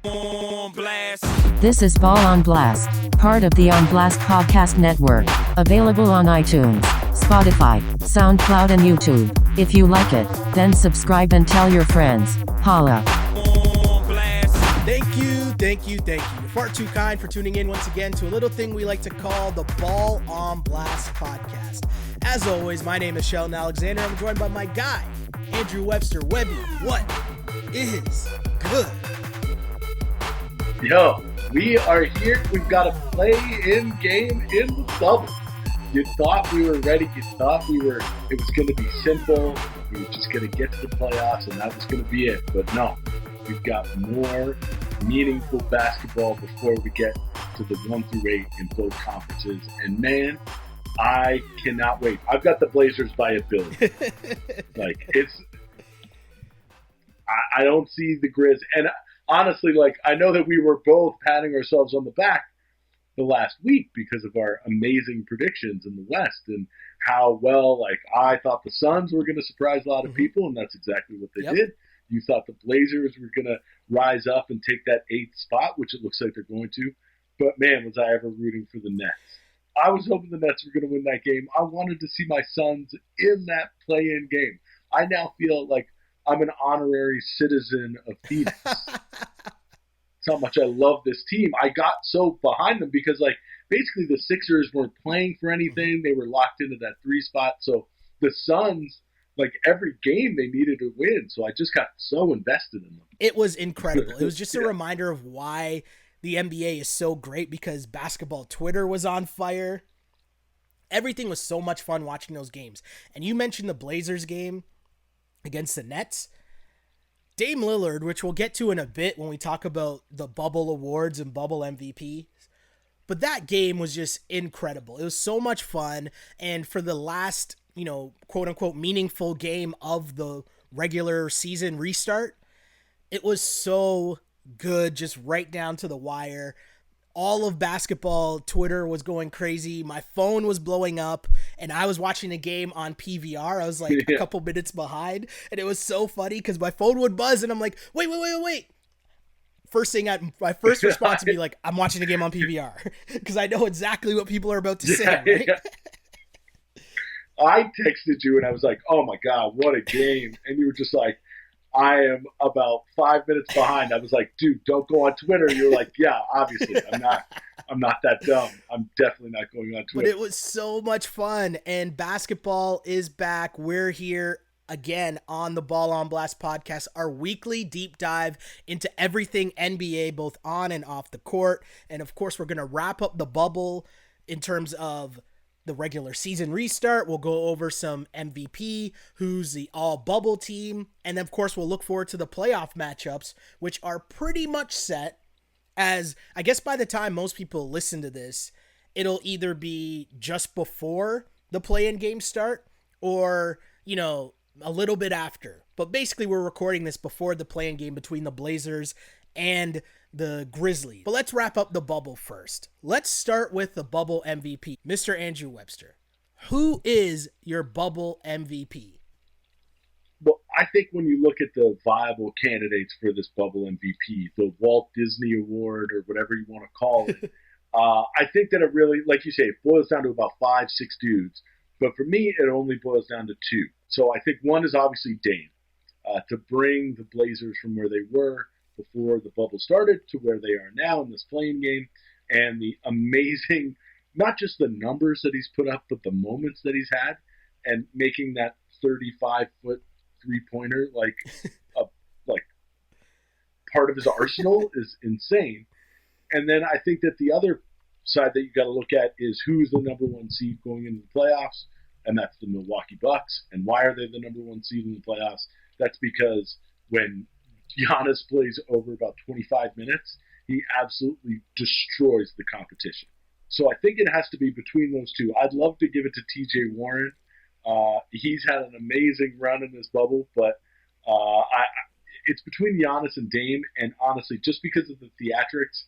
On blast. This is Ball on Blast, part of the On Blast Podcast Network. Available on iTunes, Spotify, SoundCloud, and YouTube. If you like it, then subscribe and tell your friends. Holla. On blast. Thank you. You're far too kind for tuning in once again to a little thing we like to call the Ball on Blast Podcast. As always, my name is Sheldon Alexander. I'm joined by my guy, Andrew Webster. Webby, what is good? Yo, we are here. We've got a play-in game in the bubble. You thought we were ready. You thought it was going to be simple. We were just going to get to the playoffs and that was going to be it. But no, we've got more meaningful basketball before we get to the 1 through 8 in both conferences. And man, I cannot wait. I've got the Blazers by a billion. I don't see the Grizz. And honestly, I know that we were both patting ourselves on the back the last week because of our amazing predictions in the West and how well, I thought the Suns were going to surprise a lot of people, and that's exactly what they did. You thought the Blazers were going to rise up and take that 8th spot, which it looks like they're going to. But, man, was I ever rooting for the Nets. I was hoping the Nets were going to win that game. I wanted to see my Suns in that play-in game. I now feel like I'm an honorary citizen of Phoenix. That's how much I love this team. I got so behind them because, basically the Sixers weren't playing for anything. They were locked into that 3 spot. So the Suns, every game they needed to win. So I just got so invested in them. It was incredible. It was just a reminder of why the NBA is so great, because basketball Twitter was on fire. Everything was so much fun watching those games. And you mentioned the Blazers game against the Nets. Dame Lillard, which we'll get to in a bit when we talk about the bubble awards and bubble MVP. But that game was just incredible. It was so much fun. And for the last, quote unquote, meaningful game of the regular season restart, it was so good, just right down to the wire. All of basketball Twitter was going crazy. My phone was blowing up, and I was watching a game on PVR. I was a couple minutes behind, and it was so funny because my phone would buzz, and I'm like, wait. My first response would be I'm watching a game on PVR, because I know exactly what people are about to say. Right? Yeah. I texted you, and I was like, oh my God, what a game. And you were just like, I am about 5 minutes behind. I was like, dude, don't go on Twitter. You're like, yeah, obviously. I'm not that dumb. I'm definitely not going on Twitter. But it was so much fun, and basketball is back. We're here again on the Ball on Blast podcast, our weekly deep dive into everything NBA, both on and off the court. And of course, we're going to wrap up the bubble in terms of the regular season restart. We'll go over some MVP, who's the all bubble team. And of course, we'll look forward to the playoff matchups, which are pretty much set, as I guess by the time most people listen to this, it'll either be just before the play-in games start or, a little bit after. But basically, we're recording this before the play-in game between the Blazers and the Grizzlies. But let's wrap up the bubble first. Let's start with the bubble MVP, Mr. Andrew Webster. Who is your bubble MVP? Well, I think when you look at the viable candidates for this bubble MVP, the Walt Disney Award or whatever you want to call it, I think that it really, like you say, it boils down to about 5-6 dudes. But for me, it only boils down to 2. So I think one is obviously Dame, to bring the Blazers from where they were before the bubble started to where they are now in this playing game, and the amazing, not just the numbers that he's put up, but the moments that he's had, and making that 35-foot three-pointer part of his arsenal is insane. And then I think that the other side that you got to look at is who's the number 1 seed going into the playoffs, and that's the Milwaukee Bucks. And why are they the number 1 seed in the playoffs? That's because when Giannis plays over about 25 minutes, he absolutely destroys the competition. So I think it has to be between those two. I'd love to give it to TJ Warren. He's had an amazing run in this bubble, but it's between Giannis and Dame, and honestly, just because of the theatrics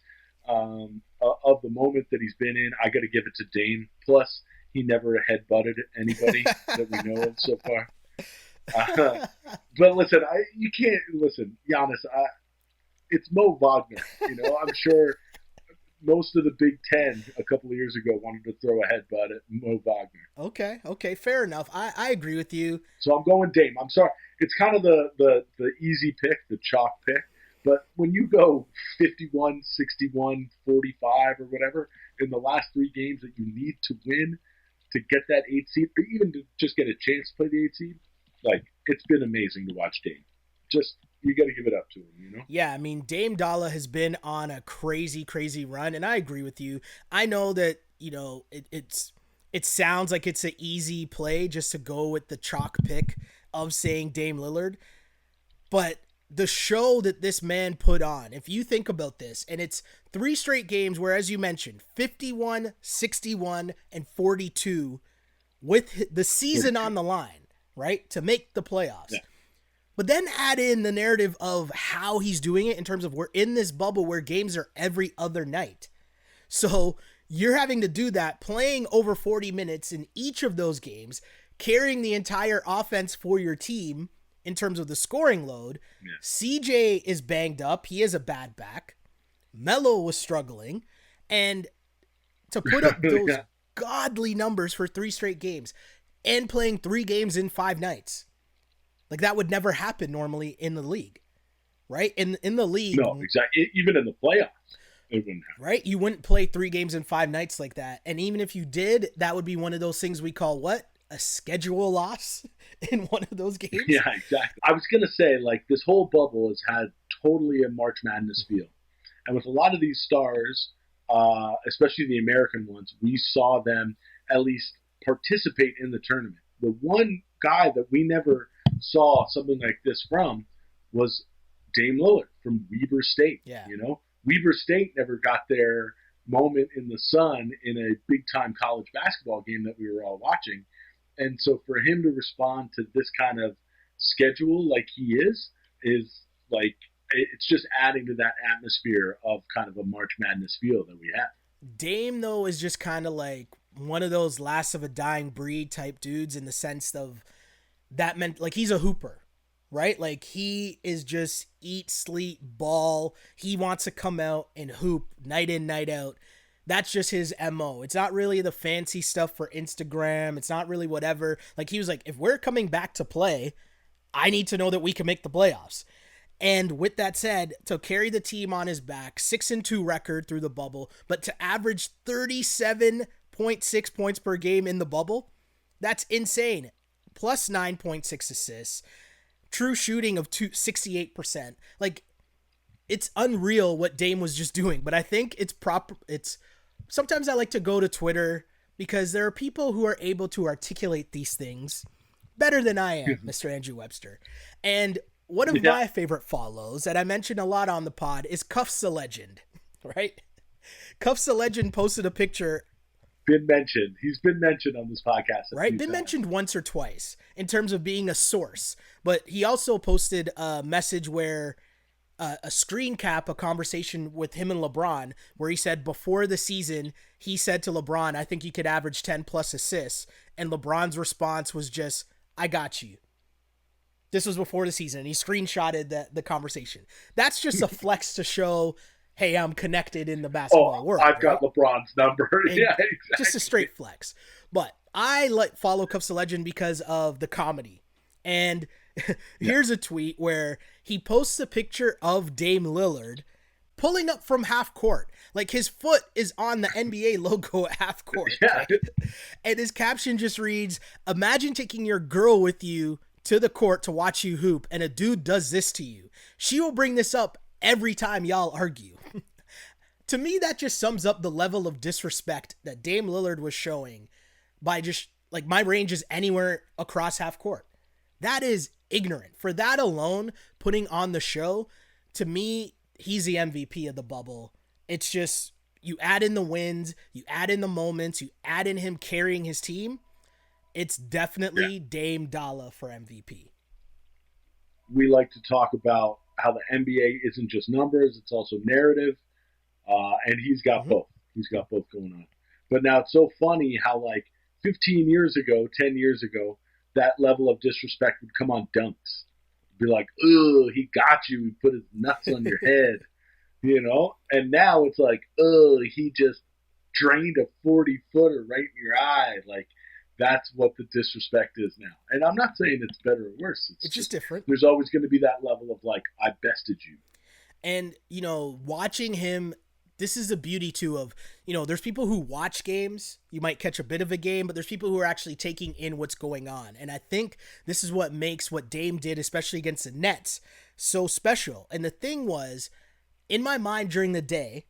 of the moment that he's been in, I got to give it to Dame. Plus, he never headbutted anybody that we know of so far. But listen, you can't listen, Giannis. it's Mo Wagner. I'm sure most of the Big Ten a couple of years ago wanted to throw a headbutt at Mo Wagner. Okay, fair enough. I agree with you. So I'm going Dame. I'm sorry. It's kind of the easy pick, the chalk pick. But when you go 51, 61, 45 or whatever in the last 3 games that you need to win to get that 8 seed, or even to just get a chance to play the 8 seed, like, it's been amazing to watch Dame. Just, you got to give it up to him, Yeah, I mean, Dame Dalla has been on a crazy run, and I agree with you. I know that, it sounds like it's an easy play just to go with the chalk pick of saying Dame Lillard, but the show that this man put on, if you think about this, and it's 3 straight games where, as you mentioned, 51, 61, and 42 with the season on the line, right, to make the playoffs. Yeah. But then add in the narrative of how he's doing it in terms of we're in this bubble where games are every other night. So you're having to do that, playing over 40 minutes in each of those games, carrying the entire offense for your team in terms of the scoring load. Yeah. CJ is banged up. He is a bad back. Melo was struggling. And to put up those godly numbers for 3 straight games and playing 3 games in 5 nights, like, that would never happen normally in the league, right? In the league. No, exactly. Even in the playoffs, it wouldn't happen. Right? You wouldn't play 3 games in 5 nights like that. And even if you did, that would be one of those things we call what? A schedule loss in one of those games. Yeah, exactly. I was going to say, like, this whole bubble has had totally a March Madness feel. And with a lot of these stars, especially the American ones, we saw them at least participate in the tournament. The one guy that we never saw something like this from was Dame Lillard from Weber State. Yeah. Weber State never got their moment in the sun in a big-time college basketball game that we were all watching. And so for him to respond to this kind of schedule like he is like, it's just adding to that atmosphere of kind of a March Madness feel that we have. Dame, though, is just kind of like one of those last of a dying breed type dudes in the sense of that meant, like, he's a hooper, right? Like, he is just eat, sleep, ball. He wants to come out and hoop night in, night out. That's just his MO. It's not really the fancy stuff for Instagram. It's not really whatever. Like, he was like, if we're coming back to play, I need to know that we can make the playoffs. And with that said, to carry the team on his back, 6-2 record through the bubble, but to average 37.6 points per game in the bubble, that's insane. Plus 9.6 assists, true shooting of 68%. Like, it's unreal what Dame was just doing, but I think it's proper. Sometimes I like to go to Twitter because there are people who are able to articulate these things better than I am, Mr. Andrew Webster. And one of my favorite follows that I mentioned a lot on the pod is Cuffs the Legend, right? Cuffs the Legend posted a picture. Been mentioned. He's been mentioned on this podcast. Right? Been mentioned once or twice in terms of being a source. But he also posted a message where a screen cap, a conversation with him and LeBron, where he said before the season, he said to LeBron, I think you could average 10 plus assists. And LeBron's response was just, I got you. This was before the season. And he screenshotted the conversation. That's just a flex to show, hey, I'm connected in the basketball world. I've got LeBron's number. Yeah, exactly. Just a straight flex. But I follow Cuffs the Legend because of the comedy. And here's a tweet where he posts a picture of Dame Lillard pulling up from half court. Like, his foot is on the NBA logo at half court. Yeah. Right? And his caption just reads, imagine taking your girl with you to the court to watch you hoop, and a dude does this to you. She will bring this up every time y'all argue. To me, that just sums up the level of disrespect that Dame Lillard was showing by just, like, my range is anywhere across half court. That is ignorant. For that alone, putting on the show, to me, he's the MVP of the bubble. It's just, you add in the wins, you add in the moments, you add in him carrying his team. It's definitely Dame Dalla for MVP. We like to talk about how the NBA isn't just numbers, it's also narrative. And he's got both. He's got both going on. But now it's so funny how, like, 15 years ago, 10 years ago, that level of disrespect would come on dunks. be like, "Oh, he got you. He put his nuts on your head," And now it's like, "Oh, he just drained a 40-footer right in your eye." Like, that's what the disrespect is now. And I'm not saying it's better or worse. It's just different. There's always going to be that level of like, I bested you. And, watching him, this is the beauty too of, there's people who watch games. You might catch a bit of a game, but there's people who are actually taking in what's going on. And I think this is what makes what Dame did, especially against the Nets, so special. And the thing was, in my mind during the day,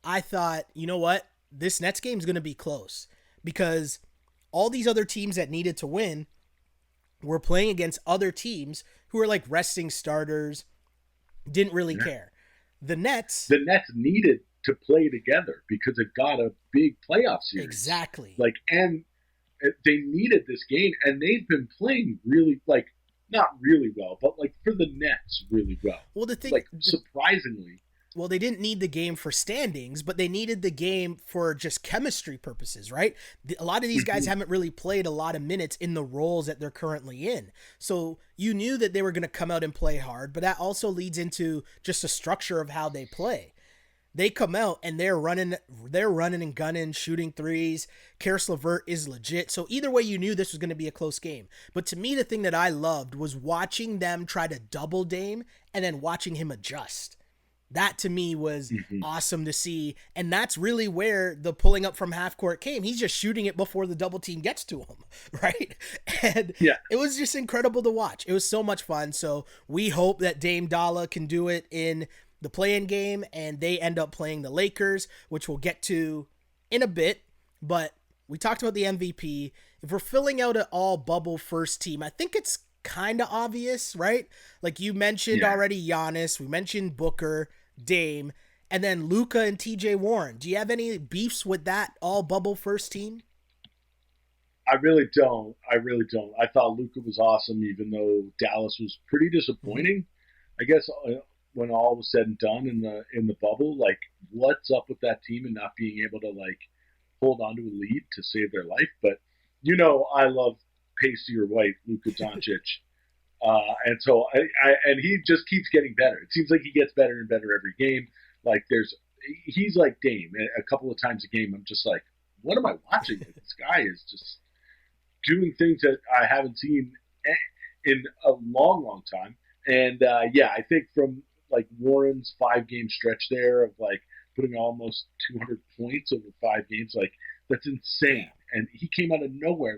I thought, you know what? This Nets game is going to be close because all these other teams that needed to win were playing against other teams who were like resting starters, didn't really care. The Nets needed to play together because it got a big playoff series. Exactly. And they needed this game, and they've been playing really, not really well, but for the Nets really well. Well, the thing, surprisingly. Well, they didn't need the game for standings, but they needed the game for just chemistry purposes, right? A lot of these guys haven't really played a lot of minutes in the roles that they're currently in. So you knew that they were going to come out and play hard, but that also leads into just the structure of how they play. They come out and they're running and gunning, shooting threes. Karis LeVert is legit. So either way, you knew this was going to be a close game. But to me, the thing that I loved was watching them try to double Dame and then watching him adjust. That to me was awesome to see. And that's really where the pulling up from half court came. He's just shooting it before the double team gets to him, right? And it was just incredible to watch. It was so much fun. So we hope that Dame Dalla can do it in the play-in game and they end up playing the Lakers, which we'll get to in a bit. But we talked about the MVP. If we're filling out an all bubble first team, I think it's kind of obvious, right? Like you mentioned already Giannis, we mentioned Booker, Dame, and then Luka and TJ Warren. Do you have any beefs with that all bubble first team? I really don't. I thought Luka was awesome, even though Dallas was pretty disappointing. I guess when all was said and done in the bubble, what's up with that team and not being able to hold on to a lead to save their life? But I love pastier white Luka Doncic. And so and he just keeps getting better. It seems like he gets better and better every game. He's like Dame. A couple of times a game, I'm just like, what am I watching? This guy is just doing things that I haven't seen in a long, long time. And I think from Warren's 5-game stretch there of putting almost 200 points over 5 games, that's insane. And he came out of nowhere.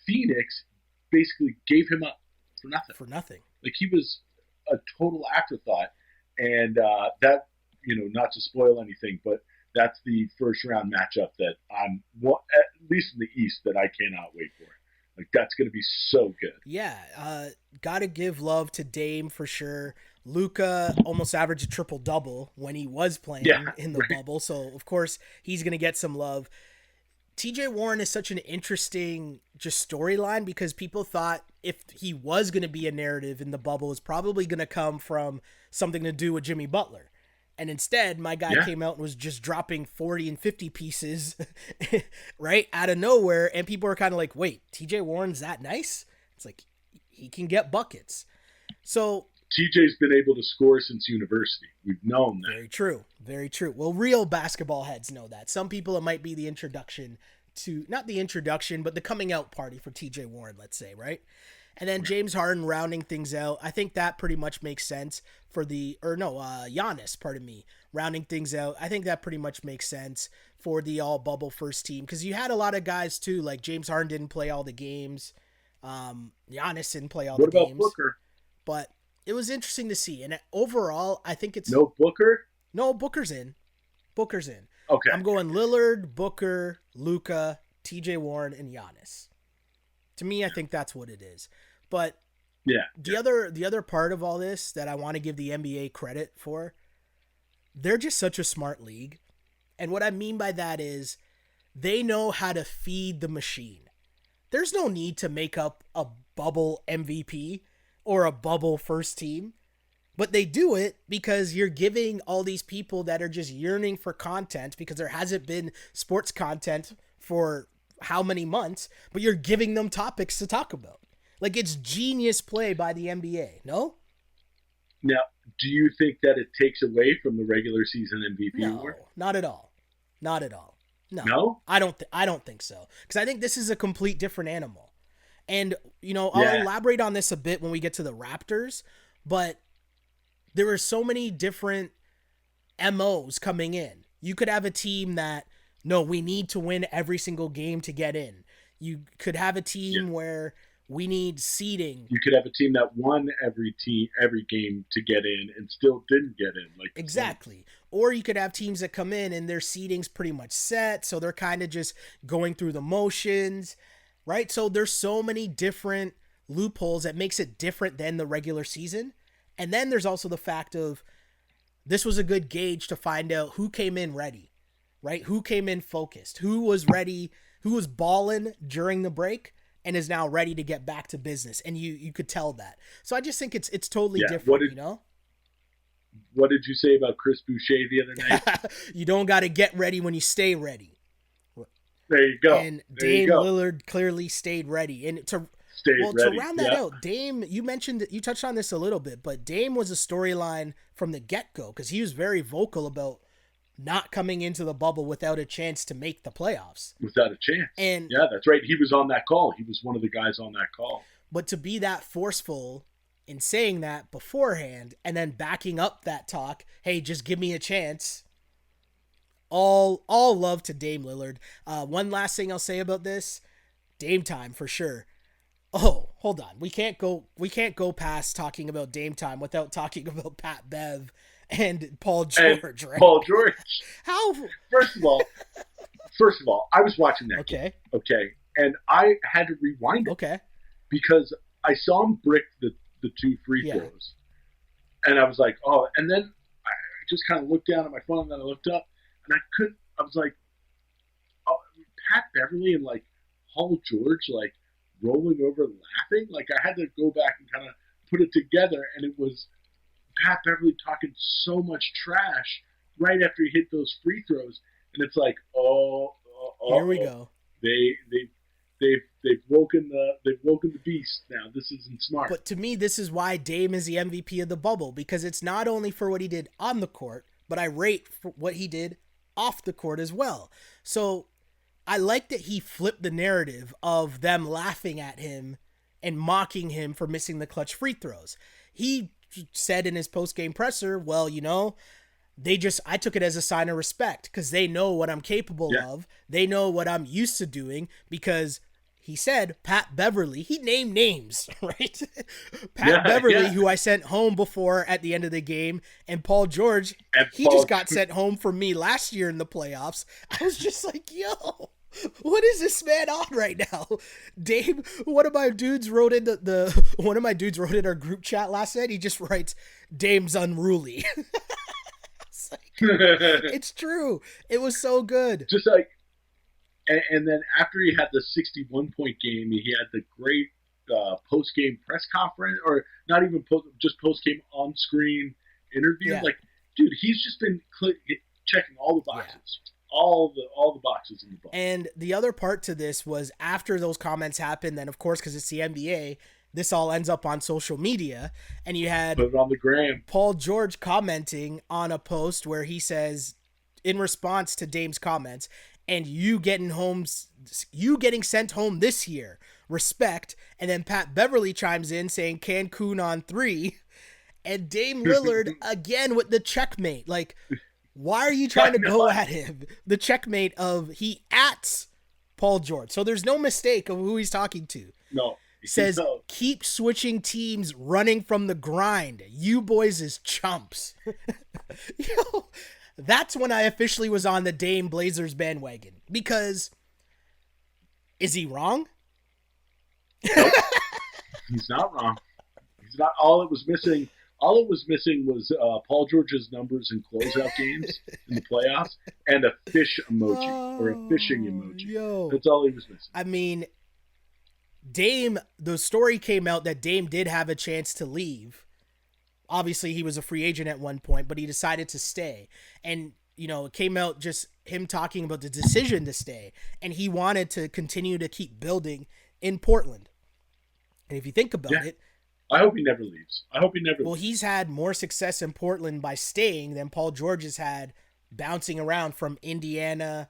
Phoenix basically gave him up for nothing. He was a total afterthought, and that not to spoil anything, but that's the first round matchup that I'm at least in the East that I cannot wait for. That's going to be so good. Yeah, got to give love to Dame for sure. Luka almost averaged a triple double when he was playing in the bubble, so of course he's going to get some love. TJ Warren is such an interesting just storyline because people thought if he was going to be a narrative in the bubble, it's probably going to come from something to do with Jimmy Butler. And instead, my guy came out and was just dropping 40 and 50 pieces right out of nowhere. And people are kind of like, wait, TJ Warren's that nice? It's like, he can get buckets. So TJ's been able to score since university. We've known that. Very true. Very true. Well, real basketball heads know that. Some people, it might be the introduction to, not the introduction, but the coming out party for TJ Warren, let's say, right? And then James Harden rounding things out. I think that pretty much makes sense for Giannis, rounding things out. I think that pretty much makes sense for the all bubble first team. Cause you had a lot of guys too, like James Harden didn't play all the games. Giannis didn't play all the games. What about Booker? But it was interesting to see. And overall, I think it's no Booker. No, Booker's in. Okay. I'm going Lillard, Booker, Luka, TJ Warren, and Giannis. To me, I think that's what it is. But the other part of all this that I want to give the NBA credit for, they're just such a smart league. And what I mean by that is they know how to feed the machine. There's no need to make up a bubble MVP or a bubble first team. But they do it because you're giving all these people that are just yearning for content because there hasn't been sports content for how many months, but you're giving them topics to talk about. It's genius play by the NBA, no? Now, do you think that it takes away from the regular season MVP No, award? not at all. Not at all. No, No? I don't think so. Because I think this is a complete different animal. And, I'll Yeah. elaborate on this a bit when we get to the Raptors, but there are so many different MOs coming in. You could have a team that, no, we need to win every single game to get in. You could have a team where we need seeding. You could have a team that won every game to get in and still didn't get in. Like Exactly. Or you could have teams that come in and their seeding's pretty much set, so they're kind of just going through the motions, right? So there's so many different loopholes that makes it different than the regular season. And then there's also the fact of this was a good gauge to find out who came in ready, right? Who came in focused, who was ready, who was balling during the break and is now ready to get back to business. And you could tell that. So I just think it's totally different, What did you say about Chris Boucher the other night? You don't got to get ready when you stay ready. There you go. And Dame Lillard clearly stayed ready. And to round that out, Dame, you touched on this a little bit, but Dame was a storyline from the get-go because he was very vocal about not coming into the bubble without a chance to make the playoffs. Without a chance. And yeah, that's right. He was on that call. He was one of the guys on that call. But to be that forceful in saying that beforehand and then backing up that talk, hey, just give me a chance. All love to Dame Lillard. One last thing I'll say about this, Dame time for sure. Oh, hold on. We can't go past talking about Dame time without talking about Pat Bev and Paul George, right? Paul George. How? First of all, I was watching that game. Okay. And I had to rewind it. Okay. Because I saw him brick the two free throws. And I was like, oh, and then I just kind of looked down at my phone and then I looked up and I was like, oh, Pat Beverly and like Paul George, like rolling over laughing. Like I had to go back and kind of put it together, and it was Pat Beverly talking so much trash right after he hit those free throws. And it's like, here we go. They've woken the beast now. This isn't smart. But to me, this is why Dame is the MVP of the bubble, because it's not only for what he did on the court, but I rate for what he did off the court as well. So I like that he flipped the narrative of them laughing at him and mocking him for missing the clutch free throws. He said in his post-game presser, well, I took it as a sign of respect because they know what I'm capable of. They know what I'm used to doing because he said Pat Beverly, he named names, right? Pat Beverly, who I sent home before at the end of the game, and Paul George, got sent home from me last year in the playoffs. I was just like, yo, what is this man on right now? Dave, one of my dudes wrote in our group chat last night. He just writes, Dame's unruly. It's true. It was so good. Just like, and then after he had the 61-point game, he had the great post-game press conference, or not even just post-game on-screen interview. Yeah. Like, dude, he's just been checking all the boxes, all the boxes in the ball. And the other part to this was after those comments happened, then of course, because it's the NBA, this all ends up on social media, and you had put it on the gram. Paul George commenting on a post where he says, in response to Dame's comments, and you getting sent home this year, respect. And then Pat Beverly chimes in saying Cancun on 3, and Dame Lillard again with the checkmate. Like, why are you trying to go at him? The checkmate of he ats Paul George. So there's no mistake of who he's talking to. No. Says, keep switching teams, running from the grind. You boys is chumps. Yo, that's when I officially was on the Dame Blazers bandwagon. Because, is he wrong? Nope. He's not wrong. He's not. All it was missing was Paul George's numbers in closeout games in the playoffs and a fish emoji or a fishing emoji. Yo. That's all he was missing. I mean, Dame, the story came out that Dame did have a chance to leave. Obviously, he was a free agent at one point, but he decided to stay. And, it came out just him talking about the decision to stay. And he wanted to continue to keep building in Portland. And if you think about it, I hope he never leaves. I hope he never Well, leaves. he's had more success in Portland by staying than Paul George has had bouncing around from Indiana.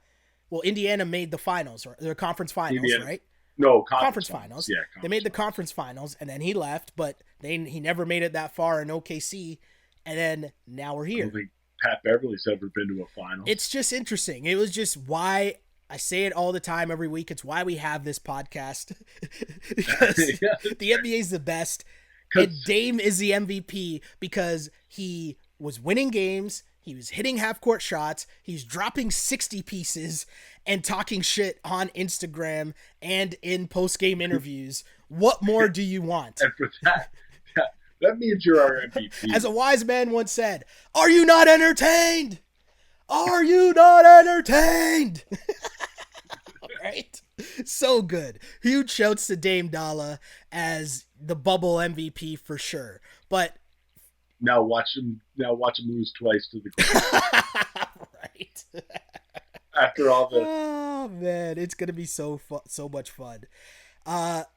Well, Indiana made the finals, or the conference finals, Indiana. right? No, Conference finals. Yeah, They made the conference finals, and then he left, but he never made it that far in OKC, and then now we're I here. don't think Pat Beverly's ever been to a final. It's just interesting. It was just why I say it all the time every week. It's why we have this podcast. Because Yeah. the NBA is the best. And Dame is the MVP because he was winning games. He was hitting half-court shots. He's dropping 60 pieces and talking shit on Instagram and in post-game interviews. What more do you want? And for that means you're our MVP. As a wise man once said, are you not entertained? Are you not entertained? Right? So good. Huge shouts to Dame Dalla as the bubble MVP for sure. But now watch him lose twice to the Clippers. right. After all the Oh man, it's gonna be so much fun.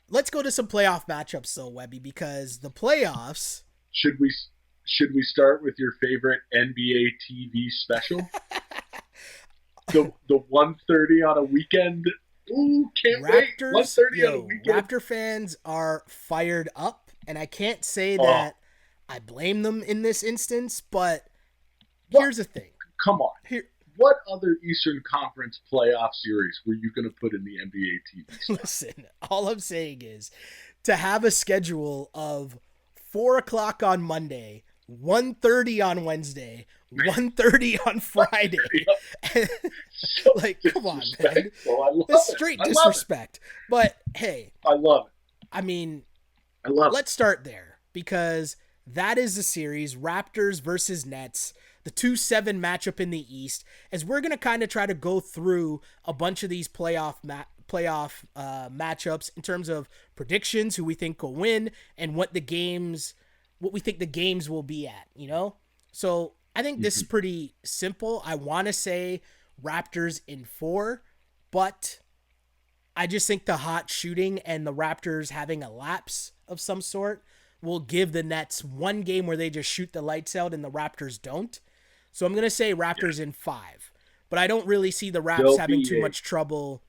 Let's go to some playoff matchups though, Webby, because the playoffs. should we start with your favorite NBA TV special? the 1:30 on a weekend. Ooh, can't wait. 1:30 on a weekend. Raptor fans are fired up, and I can't say that I blame them in this instance, but here's the thing. Come on. Here, What other Eastern Conference playoff series were you going to put in the NBA TV? listen, all I'm saying is to have a schedule of 4 o'clock on Monday, 1:30 on Wednesday, 1:30 on Friday. So like, come on, man. disrespectful. I love That's it. straight I love it. disrespect. But hey, I love it. I mean, I love it. let's start there because that is the series, Raptors versus Nets, the 2-7 matchup in the East, as we're going to kind of try to go through a bunch of these playoff matchups in terms of predictions, who we think will win, and what we think the games will be at, you know? So I think this is pretty simple. I want to say Raptors in 4, but I just think the hot shooting and the Raptors having a lapse of some sort will give the Nets one game where they just shoot the lights out and the Raptors don't. So I'm going to say Raptors in 5, but I don't really see the Raps having too much trouble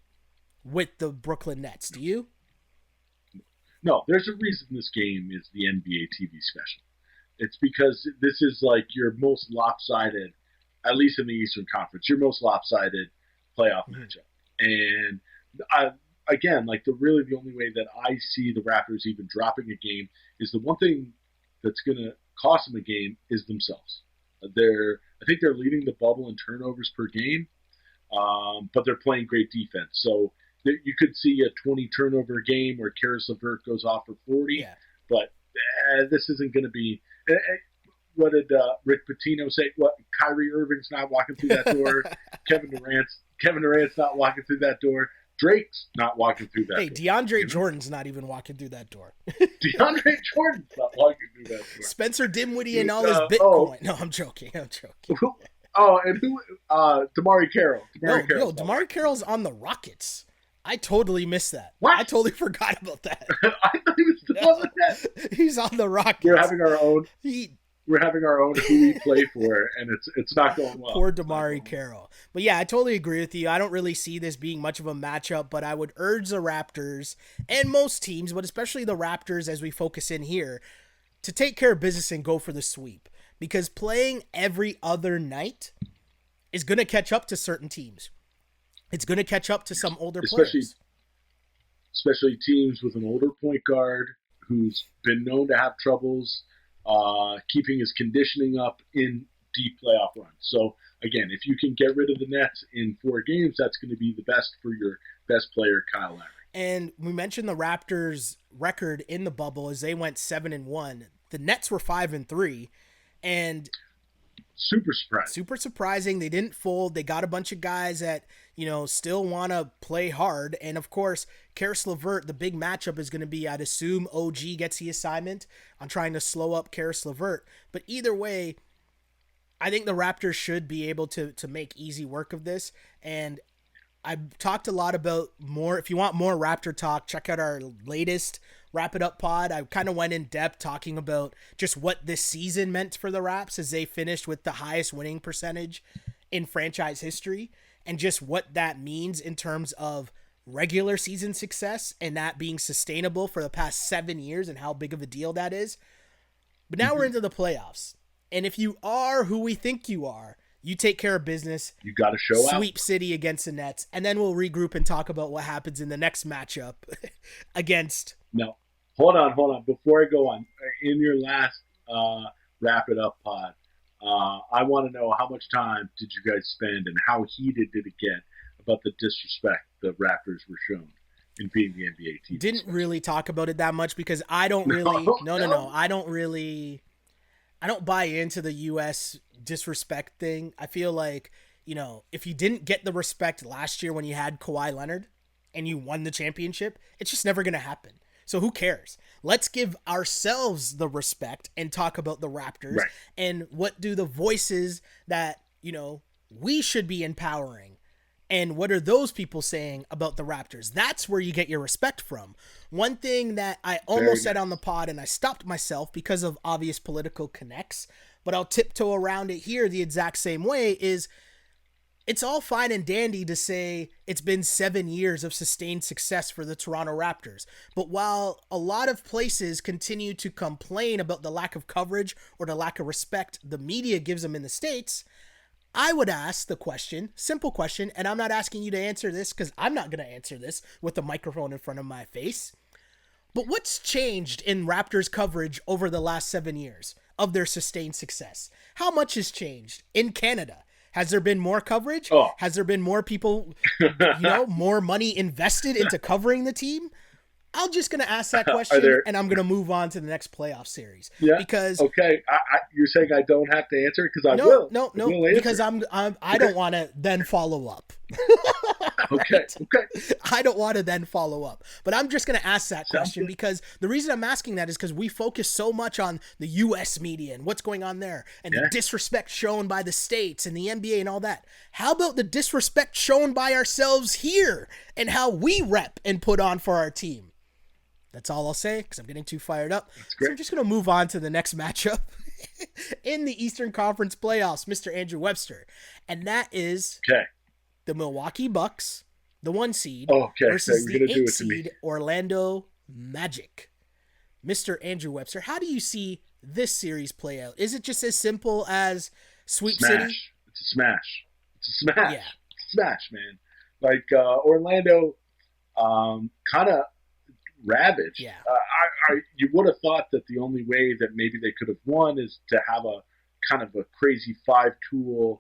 with the Brooklyn Nets. Do you? No, there's a reason this game is the NBA TV special. It's because this is like your most lopsided, at least in the Eastern Conference, your most lopsided playoff matchup. And again, like the only way that I see the Raptors even dropping a game is the one thing that's going to cost them a game is themselves. I think they're leading the bubble in turnovers per game, but they're playing great defense. So you could see a 20 turnover game where Karis LeVert goes off for 40, but this isn't going to be. What did Rick Pitino say? What, Kyrie Irving's not walking through that door. Kevin Durant's not walking through that door. Drake's not walking through that door. Hey, DeAndre Jordan's not even walking through that door. DeAndre Jordan's not walking through that door. Spencer Dinwiddie and all his Bitcoin. No, I'm joking. Oh, and who? Damari Carroll. Damari Carroll's on the Rockets. I totally missed that. What? I totally forgot about that. I thought he was still on the net. He's on the Rockets. We're having our own. We're having our own who we play for, and it's not going well. Poor Damari Carroll. But yeah, I totally agree with you. I don't really see this being much of a matchup, but I would urge the Raptors and most teams, but especially the Raptors as we focus in here, to take care of business and go for the sweep. Because playing every other night is going to catch up to certain teams. It's going to catch up to some older players. Especially teams with an older point guard who's been known to have troubles keeping his conditioning up in deep playoff runs. So, again, if you can get rid of the Nets in 4 games, that's going to be the best for your best player, Kyle Lowry. And we mentioned the Raptors' record in the bubble as they went 7-1. The Nets were 5-3, and super surprising. They didn't fold. They got a bunch of guys that still want to play hard. And of course, Karis LeVert, the big matchup is going to be, I'd assume OG gets the assignment on trying to slow up Karis LeVert. But either way, I think the Raptors should be able to make easy work of this. And I've talked a lot about more. If you want more Raptor talk, check out our latest Wrap It Up pod, I kind of went in depth talking about just what this season meant for the Raps as they finished with the highest winning percentage in franchise history, and just what that means in terms of regular season success and that being sustainable for the past 7 years and how big of a deal that is. But now we're into the playoffs. And if you are who we think you are, you take care of business. You got to show out. Sweep City against the Nets. And then we'll regroup and talk about what happens in the next matchup against. No. Hold on. Before I go on, in your last Wrap It Up pod, I want to know how much time did you guys spend and how heated did it get about the disrespect the Raptors were shown in being the NBA team? Didn't really talk about it that much because I don't really I don't buy into the US disrespect thing. I feel like, if you didn't get the respect last year when you had Kawhi Leonard and you won the championship, it's just never going to happen. So who cares? Let's give ourselves the respect and talk about the Raptors and what do the voices that, we should be empowering. And what are those people saying about the Raptors? That's where you get your respect from. One thing that I almost said on the pod, and I stopped myself because of obvious political connects, but I'll tiptoe around it here the exact same way, is it's all fine and dandy to say it's been 7 years of sustained success for the Toronto Raptors. But while a lot of places continue to complain about the lack of coverage or the lack of respect the media gives them in the States, I would ask the question, simple question, and I'm not asking you to answer this because I'm not going to answer this with the microphone in front of my face. But what's changed in Raptors coverage over the last 7 years of their sustained success? How much has changed in Canada? Has there been more coverage? Has there been more people, more money invested into covering the team? I'm just going to ask that question, and I'm going to move on to the next playoff series. Yeah. Because you're saying I don't have to answer it because I will. No, because I don't want to then follow up. Okay. I don't want to then follow up, but I'm just going to ask that question because the reason I'm asking that is because we focus so much on the U.S. media and what's going on there and the disrespect shown by the States and the NBA and all that. How about the disrespect shown by ourselves here and how we rep and put on for our team? That's all I'll say because I'm getting too fired up. So I'm just going to move on to the next matchup in the Eastern Conference playoffs, Mr. Andrew Webster. And that is the Milwaukee Bucks, the 1 seed, versus the 8 seed Orlando Magic. Mr. Andrew Webster, how do you see this series play out? Is it just as simple as Sweep City? It's a smash. Yeah. It's a smash, man. Like Orlando kind of ravaged. Yeah. You would have thought that the only way that maybe they could have won is to have a kind of a crazy 5-tool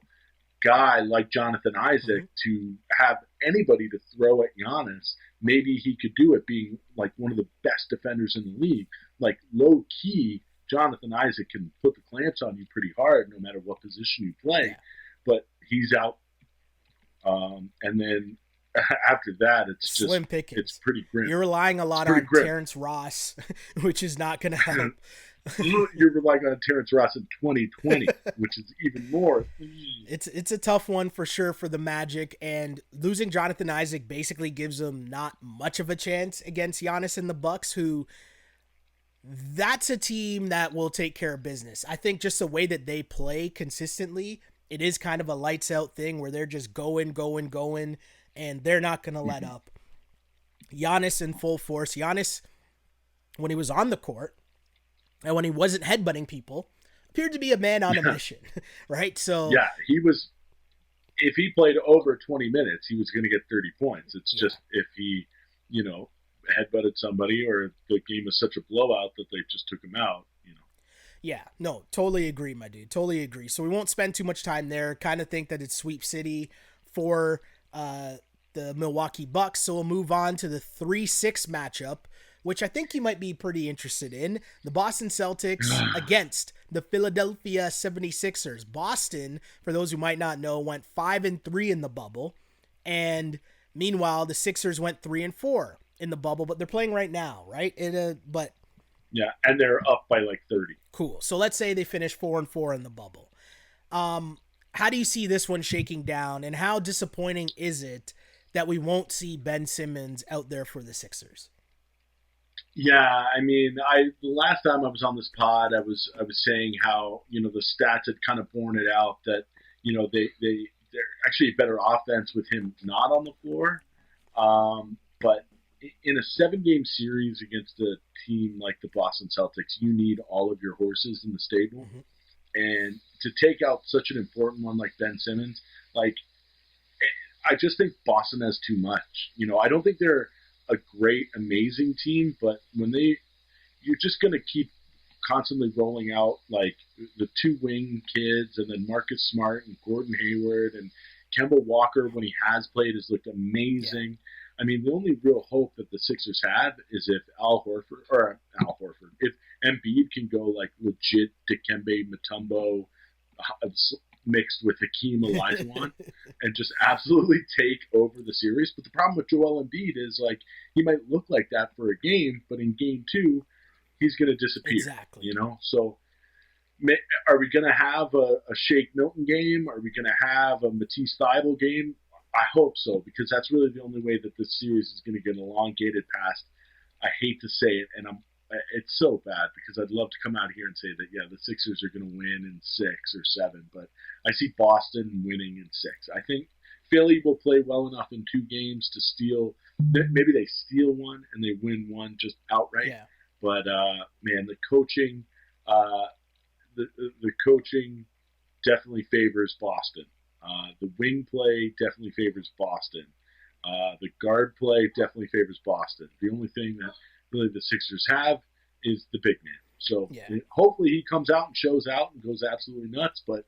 guy like Jonathan Isaac to have anybody to throw at Giannis. Maybe he could do it being like one of the best defenders in the league. Like low key, Jonathan Isaac can put the clamps on you pretty hard no matter what position you play. Yeah. But he's out. And then after that, it's just slim pickings. It's pretty grim. You're relying a lot on Terrence Ross, which is not going to help. You're relying on Terrence Ross in 2020, which is even more. It's a tough one for sure for the Magic, and losing Jonathan Isaac basically gives them not much of a chance against Giannis and the Bucks, who that's a team that will take care of business. I think just the way that they play consistently, it is kind of a lights out thing where they're just going, and they're not going to let up. Giannis in full force. Giannis, when he was on the court and when he wasn't headbutting people, appeared to be a man on a mission, right? So yeah, he was. If he played over 20 minutes, he was going to get 30 points. It's just if he, headbutted somebody or the game was such a blowout that they just took him out, Yeah, no, totally agree, my dude. Totally agree. So we won't spend too much time there. Kind of think that it's Sweep City for the Milwaukee Bucks. So we'll move on to the 3-6 matchup, which I think you might be pretty interested in. The Boston Celtics against the Philadelphia 76ers. Boston, for those who might not know, went 5-3 in the bubble. And meanwhile, the Sixers went 3-4 in the bubble, but they're playing right now, right? Yeah, and they're up by like 30. Cool. So let's say they finish 4-4 in the bubble. How do you see this one shaking down, and how disappointing is it that we won't see Ben Simmons out there for the Sixers? Yeah, I mean, the last time I was on this pod, I was saying how the stats had kind of borne it out that they're actually a better offense with him not on the floor. But in a 7 game series against a team like the Boston Celtics, you need all of your horses in the stable, Mm-hmm. and to take out such an important one like Ben Simmons, like I just think Boston has too much. I don't think they're a great, amazing team, but you're just going to keep constantly rolling out like the two wing kids, and then Marcus Smart and Gordon Hayward and Kemba Walker when he has played has looked amazing. Yeah. I mean, the only real hope that the Sixers have is if if Embiid can go like legit Dikembe Mutombo mixed with Hakeem Olajuwon and just absolutely take over the series. But the problem with Joel Embiid is like he might look like that for a game, but in game 2, he's going to disappear. Exactly. So are we going to have a Shake Milton game? Are we going to have a Matisse Thybulle game? I hope so, because that's really the only way that this series is going to get elongated past. I hate to say it, and it's so bad because I'd love to come out here and say that, yeah, the Sixers are going to win in 6 or 7, but I see Boston winning in 6. I think Philly will play well enough in 2 games to steal. Maybe they steal one and they win one just outright. Yeah. But man, the coaching, the coaching definitely favors Boston. The wing play definitely favors Boston. The guard play definitely favors Boston. The only thing that really the Sixers have is the big man. So hopefully he comes out and shows out and goes absolutely nuts. But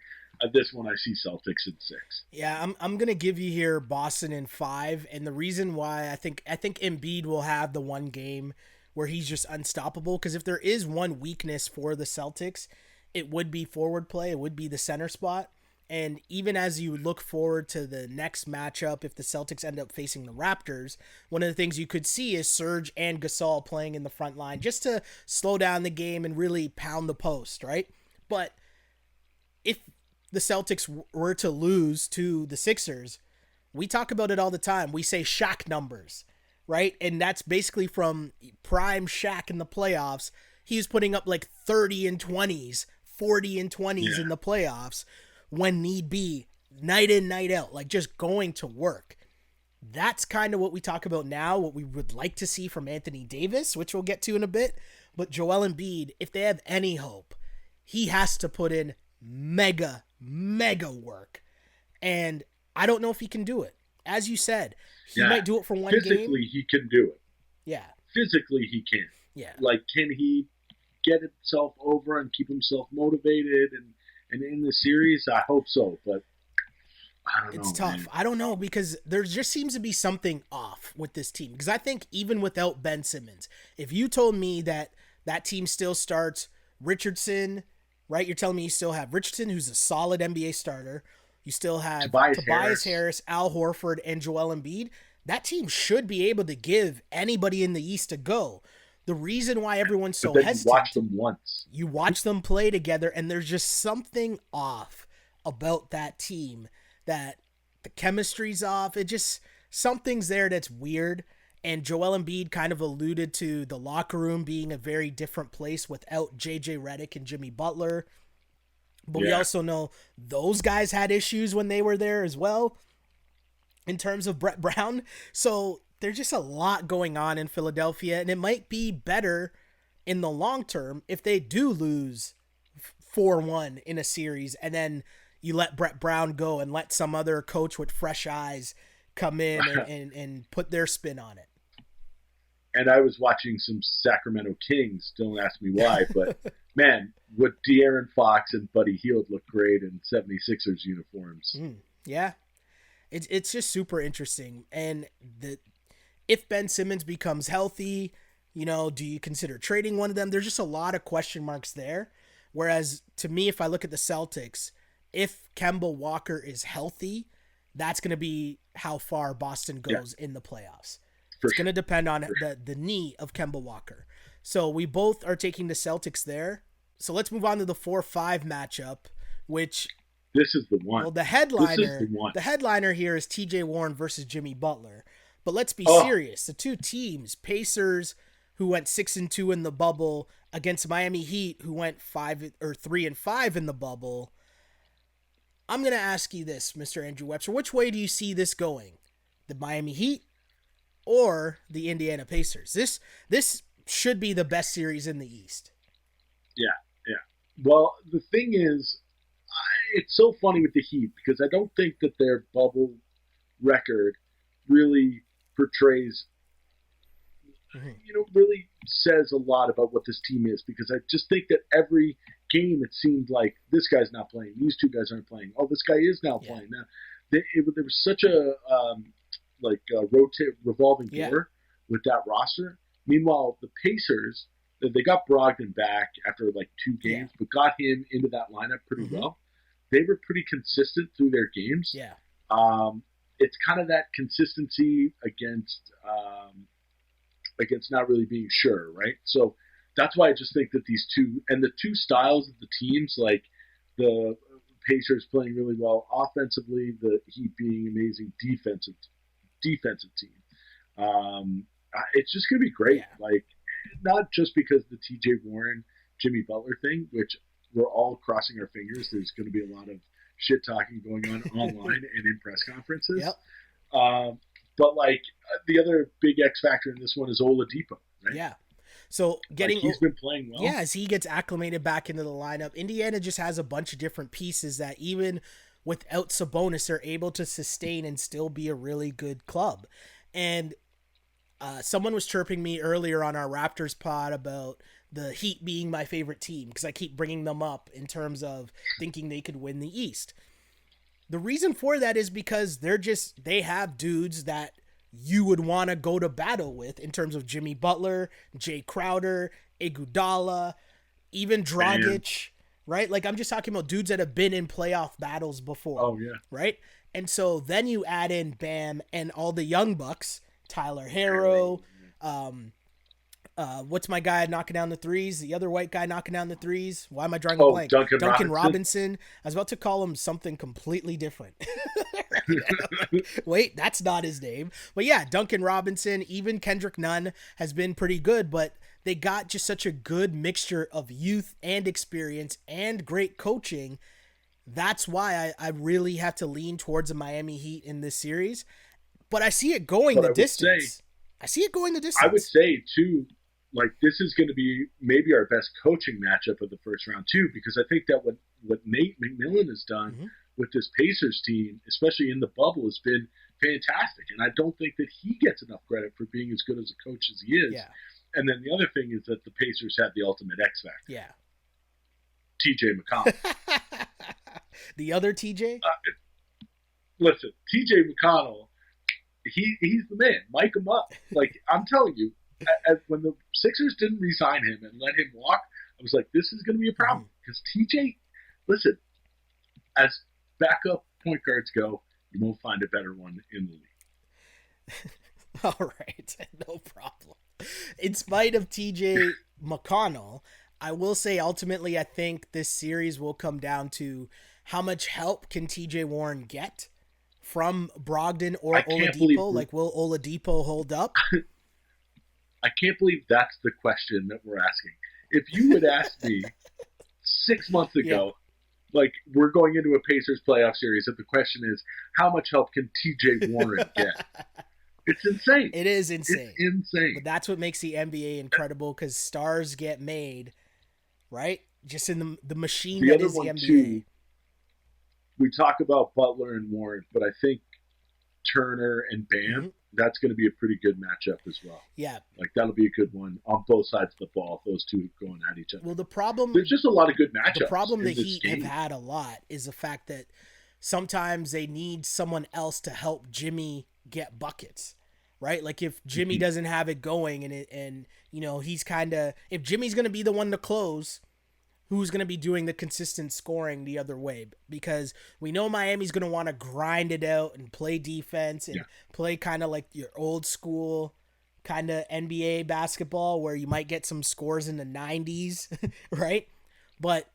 this one I see Celtics in 6. Yeah, I'm gonna give you here Boston in 5, and the reason why I think Embiid will have the one game where he's just unstoppable, because if there is one weakness for the Celtics, it would be forward play. It would be the center spot. And even as you look forward to the next matchup, if the Celtics end up facing the Raptors, one of the things you could see is Serge and Gasol playing in the front line just to slow down the game and really pound the post, right? But if the Celtics were to lose to the Sixers, we talk about it all the time. We say Shaq numbers, right? And that's basically from prime Shaq in the playoffs. He was putting up like 30 and 20s, 40 and 20s in the playoffs, when need be, night in, night out, like just going to work. That's kind of what we talk about now, what we would like to see from Anthony Davis, which we'll get to in a bit. But Joel Embiid, if they have any hope, he has to put in mega work. And I don't know if he can do it. As you said, he might do it for one game. Physically, he can do it. Yeah. Physically, he can. Yeah. Like, can he get himself over and keep himself motivated and in the series? I hope so, but I don't know. It's tough. Man. I don't know, because there just seems to be something off with this team. Because I think even without Ben Simmons, if you told me that team still starts Richardson, right? You're telling me you still have Richardson, who's a solid NBA starter. You still have Tobias Harris, Al Horford, and Joel Embiid. That team should be able to give anybody in the East a go. The reason why everyone's so hesitant. You watch them once. You watch them play together, and there's just something off about that team. That the chemistry's off. It just, something's there that's weird. And Joel Embiid kind of alluded to the locker room being a very different place without JJ Redick and Jimmy Butler. But we also know those guys had issues when they were there as well, in terms of Brett Brown. So there's just a lot going on in Philadelphia, and it might be better in the long term if they do lose 4-1 in a series, and then you let Brett Brown go and let some other coach with fresh eyes come in and put their spin on it. And I was watching some Sacramento Kings. Don't ask me why, but man, would De'Aaron Fox and Buddy Hield look great in 76ers uniforms. Yeah. It's just super interesting. And if Ben Simmons becomes healthy, do you consider trading one of them? There's just a lot of question marks there. Whereas to me, if I look at the Celtics, if Kemba Walker is healthy, that's going to be how far Boston goes in the playoffs. It's going to depend on the knee of Kemba Walker. So we both are taking the Celtics there. So let's move on to the 4-5 matchup, which this is the one. Well, the headliner here is TJ Warren versus Jimmy Butler. But let's be serious. The two teams, Pacers, who went 6-2 in the bubble, against Miami Heat, who went 3-5 in the bubble. I'm going to ask you this, Mr. Andrew Webster. Which way do you see this going? The Miami Heat or the Indiana Pacers? This should be the best series in the East. Yeah. Well, the thing is, it's so funny with the Heat because I don't think that their bubble record really portrays, really says a lot about what this team is, because I just think that every game it seemed like this guy's not playing, these two guys aren't playing, oh, this guy is now playing. Now, there was such a revolving door with that roster. Meanwhile, the Pacers, they got Brogdon back after like 2 games, but got him into that lineup pretty well. They were pretty consistent through their games. Yeah. It's kind of that consistency against not really being sure, right? So that's why I just think that these two, and the two styles of the teams, like the Pacers playing really well offensively, the Heat being amazing defensive team. It's just going to be great. Yeah. Like, not just because the TJ Warren, Jimmy Butler thing, which we're all crossing our fingers. There's going to be a lot of shit talking going on online and in press conferences. Yep. But like the other big X factor in this one is Oladipo, right? Yeah. So he's been playing well. Yeah, as he gets acclimated back into the lineup, Indiana just has a bunch of different pieces that even without Sabonis, they're able to sustain and still be a really good club. And someone was chirping me earlier on our Raptors pod about the Heat being my favorite team because I keep bringing them up in terms of thinking they could win the East. The reason for that is because they have dudes that you would want to go to battle with in terms of Jimmy Butler, Jay Crowder, Iguodala, even Dragic, right? Like, I'm just talking about dudes that have been in playoff battles before. Oh, yeah. Right? And so then you add in Bam and all the young bucks, Tyler Herro, what's my guy knocking down the threes? The other white guy knocking down the threes? Why am I drawing a blank? Duncan Robinson. I was about to call him something completely different. Wait, that's not his name. But yeah, Duncan Robinson, even Kendrick Nunn has been pretty good, but they got just such a good mixture of youth and experience and great coaching. That's why I really have to lean towards the Miami Heat in this series. But I see it going the distance. I would say, too, like, this is going to be maybe our best coaching matchup of the first round, too, because I think that what Nate McMillan has done with this Pacers team, especially in the bubble, has been fantastic. And I don't think that he gets enough credit for being as good as a coach as he is. Yeah. And then the other thing is that the Pacers have the ultimate X factor. Yeah. TJ McConnell. The other TJ? Listen, TJ McConnell, he's the man. Mic him up. Like, I'm telling you, when the Sixers didn't re-sign him and let him walk, I was like, this is going to be a problem. Because TJ, listen, as backup point guards go, you won't find a better one in the league. All right, no problem. In spite of TJ McConnell, I will say ultimately I think this series will come down to how much help can TJ Warren get from Brogdon or Oladipo. Like, will Oladipo hold up? I can't believe that's the question that we're asking. If you would ask me 6 months ago, like, we're going into a Pacers playoff series, and the question is, how much help can TJ Warren get? It's insane. It is insane. It's insane. But that's what makes the NBA incredible, because stars get made, right? Just in the machine that is the NBA. Too, we talk about Butler and Warren, but I think Turner and Bam, that's going to be a pretty good matchup as well. Yeah. Like, that'll be a good one on both sides of the ball, those two going at each other. Well, the problem... There's just a lot of good matchups. The problem the Heat have had a lot is the fact that sometimes they need someone else to help Jimmy get buckets, right? Like, if Jimmy doesn't have it going and you know, he's kind of... If Jimmy's going to be the one to close, who's going to be doing the consistent scoring the other way? Because we know Miami's going to want to grind it out and play defense and play kind of like your old school kind of NBA basketball where you might get some scores in the 90s, right? But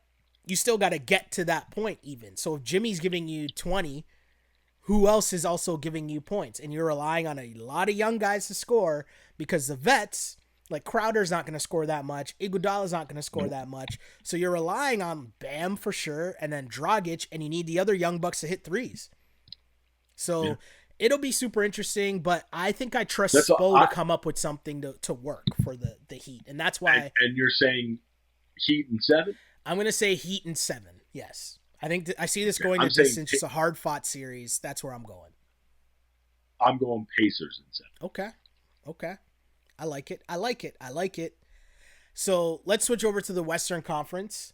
you still got to get to that point even. So if Jimmy's giving you 20, who else is also giving you points? And you're relying on a lot of young guys to score because the vets, Like Crowder's not going to score that much. Iguodala's not going to score that much. So you're relying on Bam for sure, and then Dragic, and you need the other young bucks to hit threes. So it'll be super interesting, but I think I trust Spo to come up with something to work for the Heat, and that's why. And you're saying Heat in 7? I'm going to say Heat in 7. Yes, I think I see this going the distance. It's a hard fought series. That's where I'm going. I'm going Pacers in 7. Okay. I like it. So let's switch over to the Western Conference,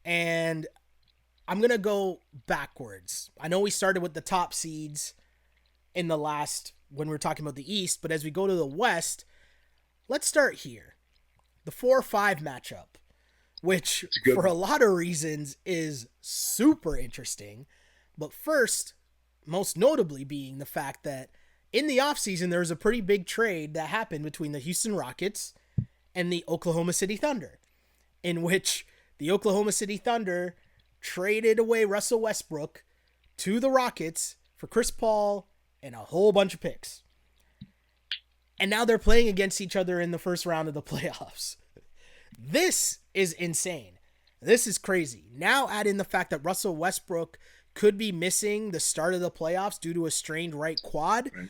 and I'm going to go backwards. I know we started with the top seeds in the last, when we were talking about the East, but as we go to the West, let's start here. The 4-5 matchup, which for a lot of reasons is super interesting. But first, most notably being the fact that in the offseason, there was a pretty big trade that happened between the Houston Rockets and the Oklahoma City Thunder, in which the Oklahoma City Thunder traded away Russell Westbrook to the Rockets for Chris Paul and a whole bunch of picks. And now they're playing against each other in the first round of the playoffs. This is insane. This is crazy. Now add in the fact that Russell Westbrook could be missing the start of the playoffs due to a strained right quad. Right.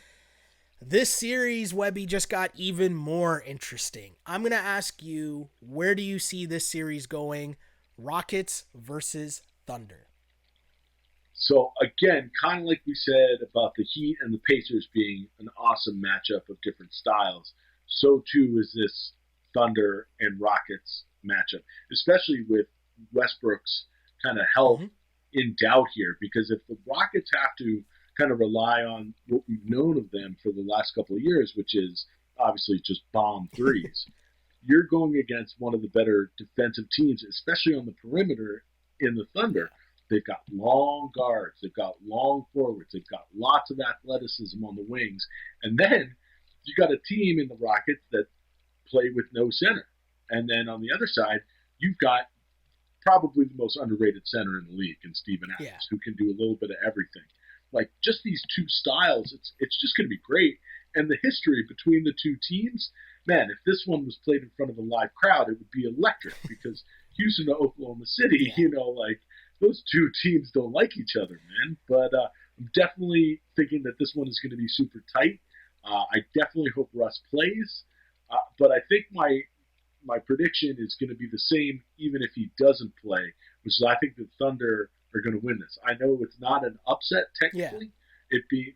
This series, Webby, just got even more interesting. I'm going to ask you, where do you see this series going? Rockets versus Thunder. So, again, kind of like we said about the Heat and the Pacers being an awesome matchup of different styles, so too is this Thunder and Rockets matchup, especially with Westbrook's kind of health in doubt here, because if the Rockets have to kind of rely on what we've known of them for the last couple of years, which is obviously just bomb threes, you're going against one of the better defensive teams, especially on the perimeter in the Thunder. They've got long guards, they've got long forwards, they've got lots of athleticism on the wings, and then you got a team in the Rockets that play with no center. And then on the other side, you've got probably the most underrated center in the league in Steven Adams, who can do a little bit of everything. Like, just these two styles, it's just going to be great. And the history between the two teams, man, if this one was played in front of a live crowd, it would be electric because Houston to Oklahoma City, those two teams don't like each other, man. But I'm definitely thinking that this one is going to be super tight. I definitely hope Russ plays. But I think my prediction is going to be the same even if he doesn't play, which is I think the Thunder are going to win this. I know it's not an upset technically,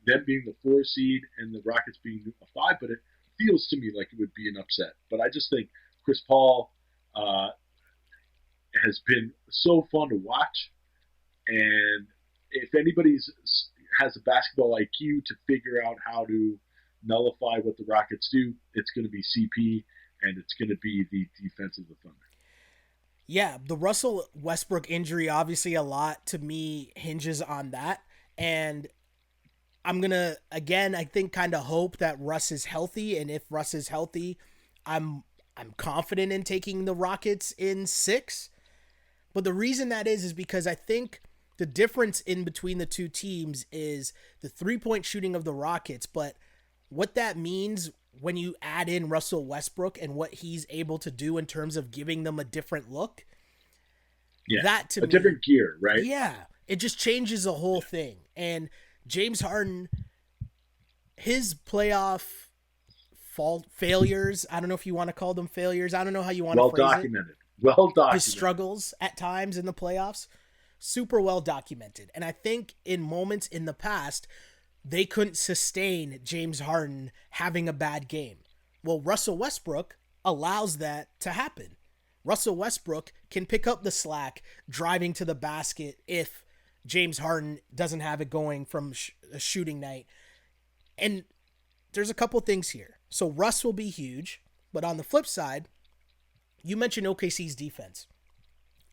them being the 4 seed and the Rockets being a 5, but it feels to me like it would be an upset. But I just think Chris Paul has been so fun to watch, and if anybody has a basketball IQ to figure out how to nullify what the Rockets do, it's going to be CP, and it's going to be the defense of the Thunder. Yeah, the Russell Westbrook injury, obviously a lot to me hinges on that. And I'm going to, again, I think kind of hope that Russ is healthy. And if Russ is healthy, I'm confident in taking the Rockets in 6. But the reason that is because I think the difference in between the two teams is the 3-point shooting of the Rockets. But what that means when you add in Russell Westbrook and what he's able to do in terms of giving them a different look, that to me, different gear, right? Yeah, it just changes the whole thing. And James Harden, his playoff failures, I don't know if you want to call them failures. I don't know how you want to phrase documented. Well documented. His struggles at times in the playoffs, super well documented. And I think in moments in the past, they couldn't sustain James Harden having a bad game. Well, Russell Westbrook allows that to happen. Russell Westbrook can pick up the slack driving to the basket if James Harden doesn't have it going from a shooting night. And there's a couple things here. So Russ will be huge, but on the flip side, you mentioned OKC's defense.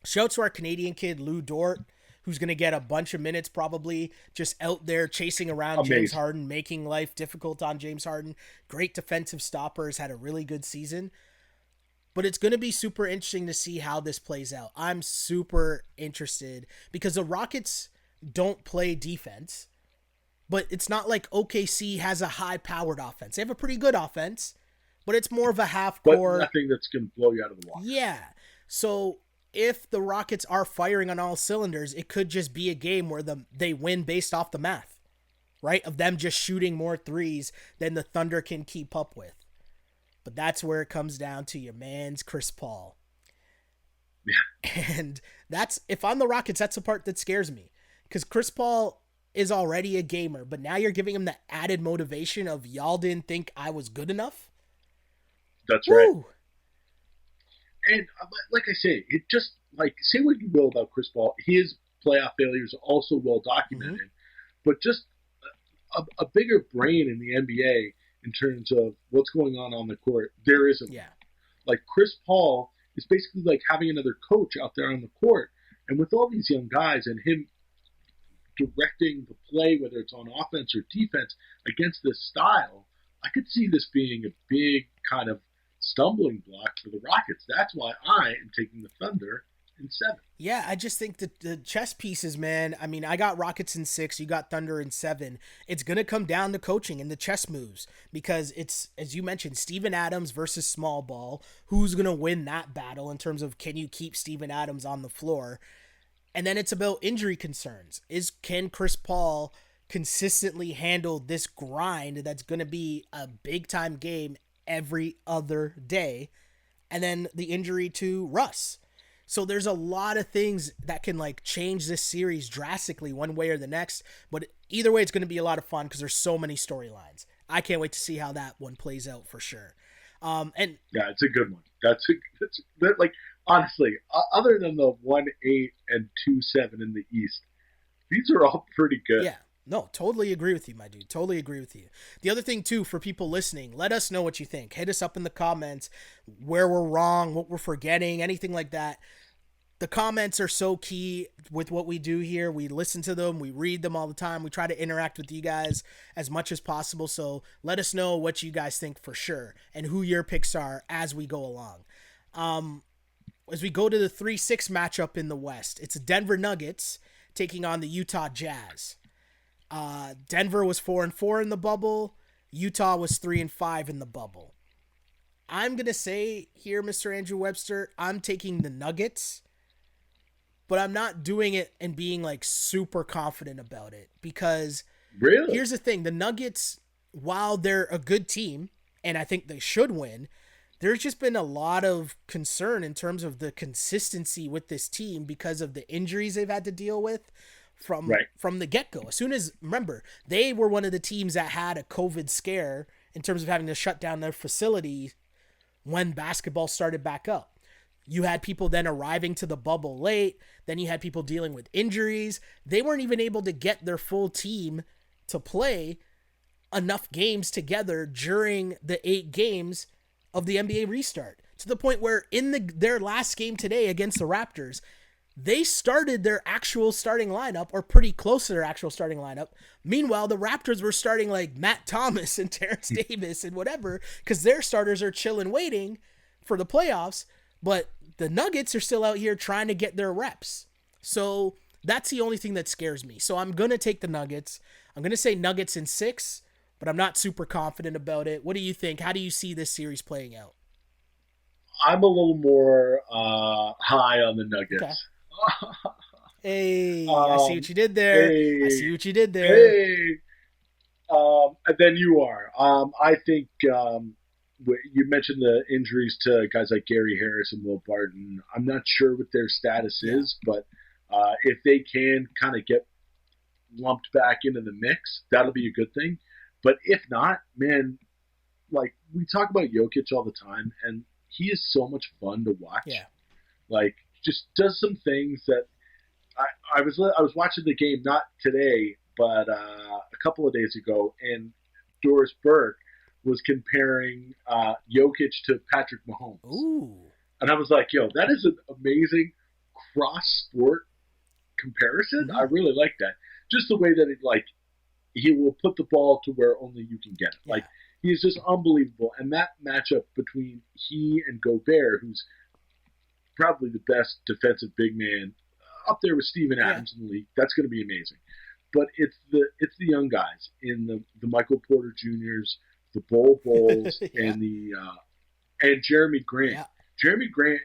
Shouts to our Canadian kid, Lou Dort, who's going to get a bunch of minutes probably just out there chasing around James Harden, making life difficult on James Harden. Great defensive stoppers, had a really good season. But it's going to be super interesting to see how this plays out. I'm super interested because the Rockets don't play defense, but it's not like OKC has a high-powered offense. They have a pretty good offense, but it's more of a half but court. nothing that's going to blow you out of the water. Yeah. So if the Rockets are firing on all cylinders, it could just be a game where they win based off the math, right? Of them just shooting more threes than the Thunder can keep up with. But that's where it comes down to your man's Chris Paul. Yeah. And if I'm the Rockets, that's the part that scares me. Because Chris Paul is already a gamer, but now you're giving him the added motivation of y'all didn't think I was good enough. That's Woo. right. And like I say, it just, like, say what you will about Chris Paul, his playoff failures are also well documented, but just a bigger brain in the NBA in terms of what's going on the court, there isn't. Yeah. Like, Chris Paul is basically like having another coach out there on the court, and with all these young guys and him directing the play, whether it's on offense or defense, against this style, I could see this being a big kind of stumbling block for the Rockets. That's why I am taking the Thunder in 7. Yeah, I just think that the chess pieces, man, I mean, I got Rockets in 6, you got Thunder in 7. It's going to come down to coaching and the chess moves because it's, as you mentioned, Steven Adams versus small ball. Who's going to win that battle in terms of can you keep Steven Adams on the floor? And then it's about injury concerns. Can Chris Paul consistently handle this grind that's going to be a big-time game every other day? And then the injury to Russ. So there's a lot of things that can like change this series drastically one way or the next. But either way, it's going to be a lot of fun because there's so many storylines. I can't wait to see how that one plays out for sure. And yeah, it's a good one. That's like, honestly, other than the 1-8 and 2-7 in the East, these are all pretty good. Yeah. No, totally agree with you, my dude. Totally agree with you. The other thing, too, for people listening, let us know what you think. Hit us up in the comments where we're wrong, what we're forgetting, anything like that. The comments are so key with what we do here. We listen to them. We read them all the time. We try to interact with you guys as much as possible. So let us know what you guys think for sure and who your picks are as we go along. As we go to the 3-6 matchup in the West, it's Denver Nuggets taking on the Utah Jazz. Denver was 4-4 in the bubble. Utah was 3-5 in the bubble. I'm going to say here, Mr. Andrew Webster, I'm taking the Nuggets, but I'm not doing it and being like super confident about it because Really? Here's the thing. The Nuggets, while they're a good team, and I think they should win, there's just been a lot of concern in terms of the consistency with this team because of the injuries they've had to deal with from the get-go. As soon as, remember, they were one of the teams that had a COVID scare in terms of having to shut down their facility when basketball started back up. You had people then arriving to the bubble late. Then you had people dealing with injuries. They weren't even able to get their full team to play enough games together during the 8 games of the NBA restart, to the point where in their last game today against the Raptors, they started their actual starting lineup, or pretty close to their actual starting lineup. Meanwhile, the Raptors were starting like Matt Thomas and Terrence Davis and whatever, because their starters are chilling, waiting for the playoffs. But the Nuggets are still out here trying to get their reps. So that's the only thing that scares me. So I'm going to take the Nuggets. I'm going to say Nuggets in 6, but I'm not super confident about it. What do you think? How do you see this series playing out? I'm a little more high on the Nuggets. Okay. Hey, I see what you did there. Hey, I see what you did there. Hey, and then you are. I think you mentioned the injuries to guys like Gary Harris and Will Barton. I'm not sure what their status is, but if they can kind of get lumped back into the mix, that'll be a good thing. But if not, man, like we talk about Jokic all the time, and he is so much fun to watch. Yeah. Like, just does some things that I was watching the game, not today, but a couple of days ago, and Doris Burke was comparing Jokic to Patrick Mahomes. Ooh. And I was like, yo, that is an amazing cross-sport comparison. Mm-hmm. I really like that. Just the way that he will put the ball to where only you can get it. Yeah. Like, he's just unbelievable. And that matchup between he and Gobert, who's probably the best defensive big man, up there with Steven Adams in the league, that's going to be amazing. But it's the young guys in the Michael Porter Jr.'s, the Bulls Yeah. and Jeremy Grant. Yeah. Jeremy Grant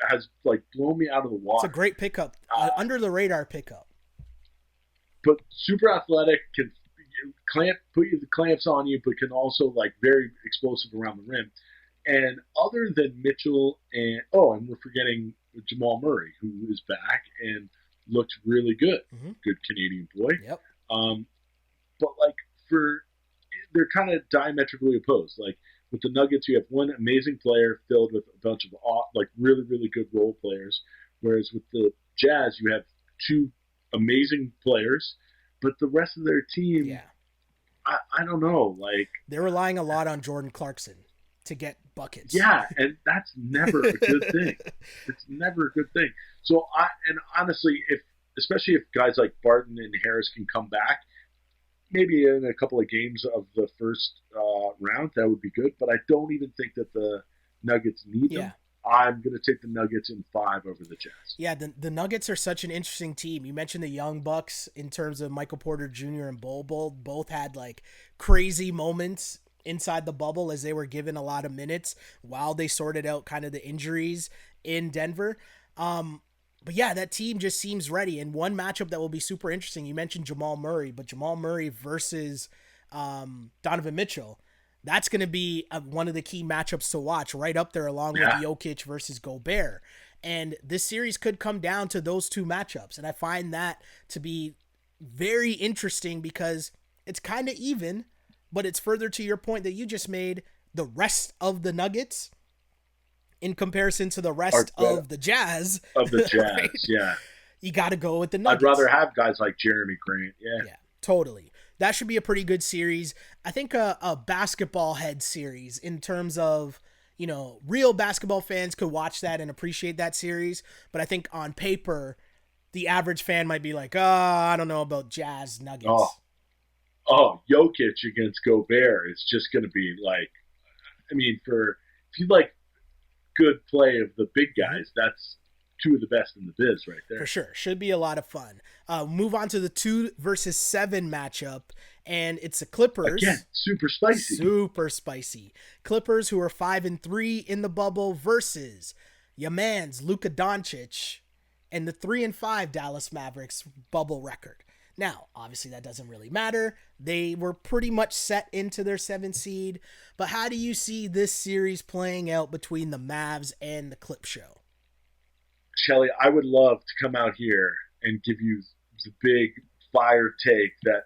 has like blown me out of the water. It's a great pickup, under the radar pickup. But super athletic, can put the clamps on you, but can also like very explosive around the rim. And other than Mitchell and we're forgetting Jamal Murray, who is back and looked really good. Mm-hmm. Good Canadian boy. Yep. But like they're kind of diametrically opposed. Like with the Nuggets, you have one amazing player filled with a bunch of like really, really good role players. Whereas with the Jazz, you have two amazing players, but the rest of their team, Yeah. I don't know. Like They're relying a lot on Jordan Clarkson to get buckets. yeah, and that's never a good thing. It's never a good thing. So honestly, especially if guys like Barton and Harris can come back, maybe in a couple of games of the first round, that would be good. But I don't even think that the Nuggets need them. I'm going to take the Nuggets in 5 over the Jazz. Yeah, the Nuggets are such an interesting team. You mentioned the young Bucks in terms of Michael Porter Jr. and Bol both had like crazy moments inside the bubble as they were given a lot of minutes while they sorted out kind of the injuries in Denver. But yeah, that team just seems ready. And one matchup that will be super interesting, you mentioned Jamal Murray, but Jamal Murray versus Donovan Mitchell, that's going to be one of the key matchups to watch, right up there along with Jokic versus Gobert. And this series could come down to those two matchups. And I find that to be very interesting because it's kind of even, but it's further to your point that you just made, the rest of the Nuggets in comparison to the rest of the Jazz. Of the Jazz, right? yeah. You got to go with the Nuggets. I'd rather have guys like Jeremy Grant, Yeah, totally. That should be a pretty good series. I think a basketball head series in terms of, real basketball fans could watch that and appreciate that series. But I think on paper, the average fan might be like, I don't know about Jazz Nuggets. Jokic against Gobert is just going to be like, if you like good play of the big guys, that's two of the best in the biz right there. For sure. Should be a lot of fun. Move on to the 2 versus 7 matchup, and it's the Clippers. Again, super spicy. Super spicy. Clippers, who are 5-3 in the bubble, versus your man's Luka Doncic and the 3-5 Dallas Mavericks bubble record. Now, obviously that doesn't really matter. They were pretty much set into their 7th seed, but how do you see this series playing out between the Mavs and the Clip Show? Shelly, I would love to come out here and give you the big fire take that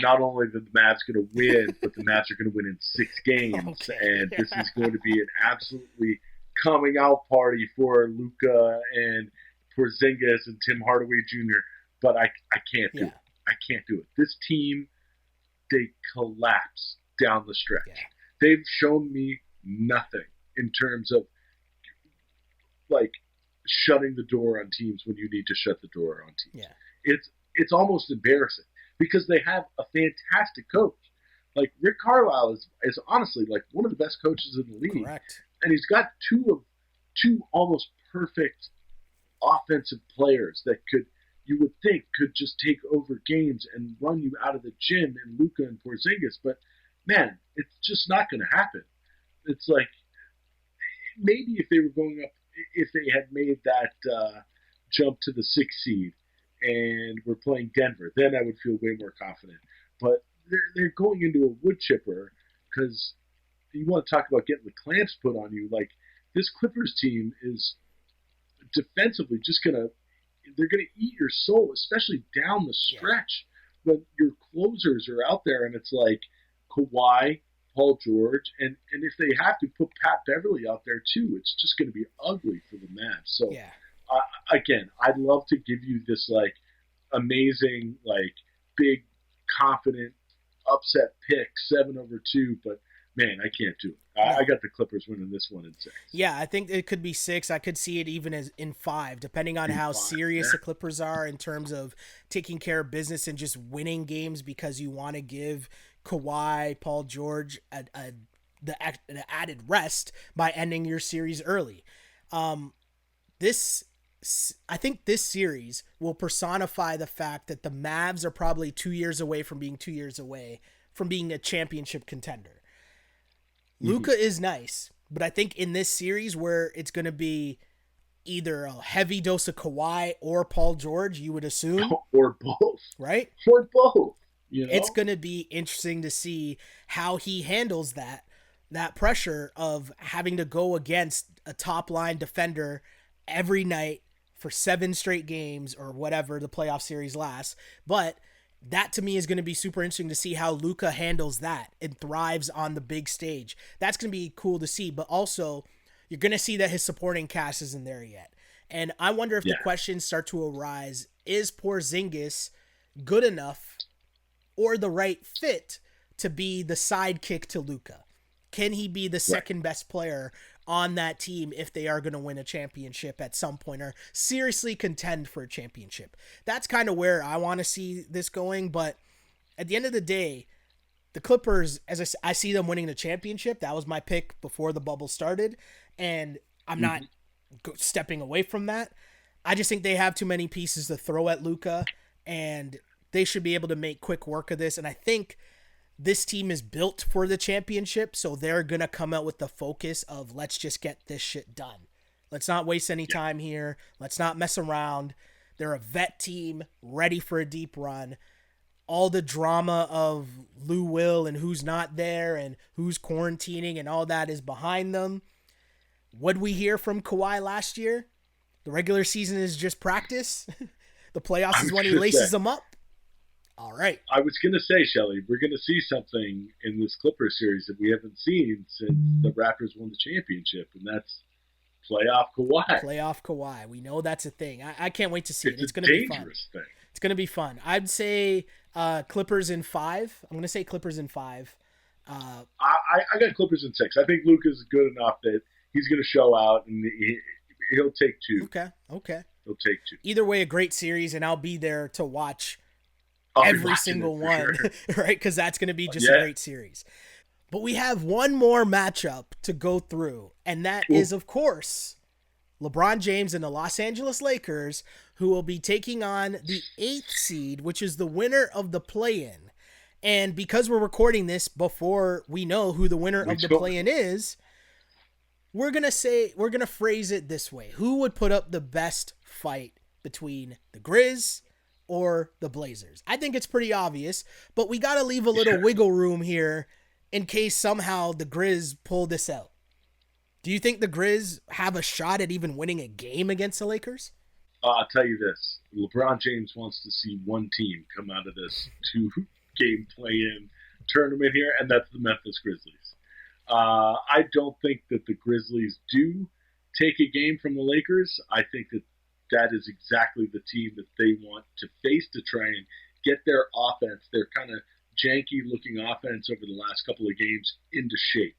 not only the Mavs going to win, but the Mavs are going to win in 6 games. Okay. And this is going to be an absolutely coming out party for Luka and Porzingis and Tim Hardaway Jr., but I can't do it. I can't do it. This team, they collapse down the stretch. Yeah. They've shown me nothing in terms of like shutting the door on teams when you need to shut the door on teams. Yeah. It's almost embarrassing because they have a fantastic coach. Like Rick Carlisle is honestly like one of the best coaches in the league. Correct. And he's got two almost perfect offensive players that you would think could just take over games and run you out of the gym in Luka and Porzingis. But man, it's just not going to happen. It's like maybe if they were going up, if they had made that jump to the 6th seed and were playing Denver, then I would feel way more confident. But they're going into a wood chipper because you want to talk about getting the clamps put on you. Like this Clippers team is defensively just they're going to eat your soul, especially down the stretch when your closers are out there and it's like Kawhi, Paul George, and if they have to put Pat Beverly out there too, it's just going to be ugly for the Mavs. So again, I'd love to give you this like amazing, like big, confident upset pick 7-2, but man, I can't do it. I got the Clippers winning this one in 6. Yeah, I think it could be 6. I could see it even as in 5, depending on how serious the Clippers are in terms of taking care of business and just winning games because you want to give Kawhi, Paul George the added rest by ending your series early. I think this series will personify the fact that the Mavs are probably 2 years away from being 2 years away from being a championship contender. Luka is nice, but I think in this series where it's going to be either a heavy dose of Kawhi or Paul George, you would assume, or both, right? Or both. You know? It's going to be interesting to see how he handles that pressure of having to go against a top line defender every night for 7 straight games or whatever the playoff series lasts. But that to me is going to be super interesting to see how Luka handles that and thrives on the big stage. That's going to be cool to see. But also, you're going to see that his supporting cast isn't there yet. And I wonder if the questions start to arise, is Porzingis good enough or the right fit to be the sidekick to Luka? Can he be the second best player on that team if they are going to win a championship at some point or seriously contend for a championship? That's kind of where I want to see this going. But at the end of the day, the Clippers, as I see them winning the championship, that was my pick before the bubble started. And I'm not stepping away from that. I just think they have too many pieces to throw at Luka, and they should be able to make quick work of this. And I think this team is built for the championship, so they're going to come out with the focus of let's just get this shit done. Let's not waste any time here. Let's not mess around. They're a vet team ready for a deep run. All the drama of Lou Will and who's not there and who's quarantining and all that is behind them. What did we hear from Kawhi last year? The regular season is just practice. The playoffs is when he laces them up. All right. I was going to say, Shelly, we're going to see something in this Clippers series that we haven't seen since the Raptors won the championship, and that's playoff Kawhi. Playoff Kawhi. We know that's a thing. I can't wait to see it. It's going to be fun. Thing. It's going to be fun. I'd say Clippers in 5. I'm going to say Clippers in 5. I got Clippers in 6. I think Luka's good enough that he's going to show out, and he'll take 2. Okay. He'll take 2. Either way, a great series, and I'll be there to watch every single one, sure. Right? Because that's going to be just a great series. But we have one more matchup to go through, and that is, of course, LeBron James and the Los Angeles Lakers, who will be taking on the 8th seed, which is the winner of the play-in. And because we're recording this before we know who the winner of the play-in is, we're going to phrase it this way. Who would put up the best fight between the Grizz or the Blazers? I think it's pretty obvious, but we got to leave a little wiggle room here in case somehow the Grizz pull this out. Do you think the Grizz have a shot at even winning a game against the Lakers? I'll tell you this. LeBron James wants to see one team come out of this 2-game play-in tournament here, and that's the Memphis Grizzlies. I don't think that the Grizzlies do take a game from the Lakers. I think that is exactly the team that they want to face to try and get their offense, their kind of janky-looking offense over the last couple of games, into shape.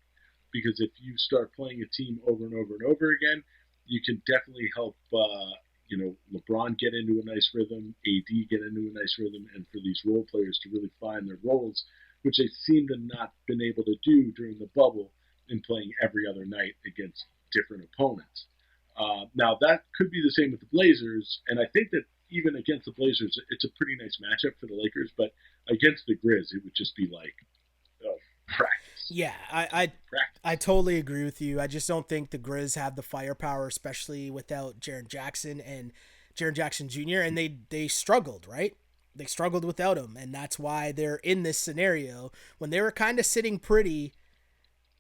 Because if you start playing a team over and over and over again, you can definitely help LeBron get into a nice rhythm, AD get into a nice rhythm, and for these role players to really find their roles, which they seem to not been able to do during the bubble in playing every other night against different opponents. Now, that could be the same with the Blazers, and I think that even against the Blazers, it's a pretty nice matchup for the Lakers, but against the Grizz, it would just be like practice. Yeah, I totally agree with you. I just don't think the Grizz have the firepower, especially without Jaren Jackson and Jaren Jackson Jr., and they struggled, right? They struggled without him, and that's why they're in this scenario when they were kind of sitting pretty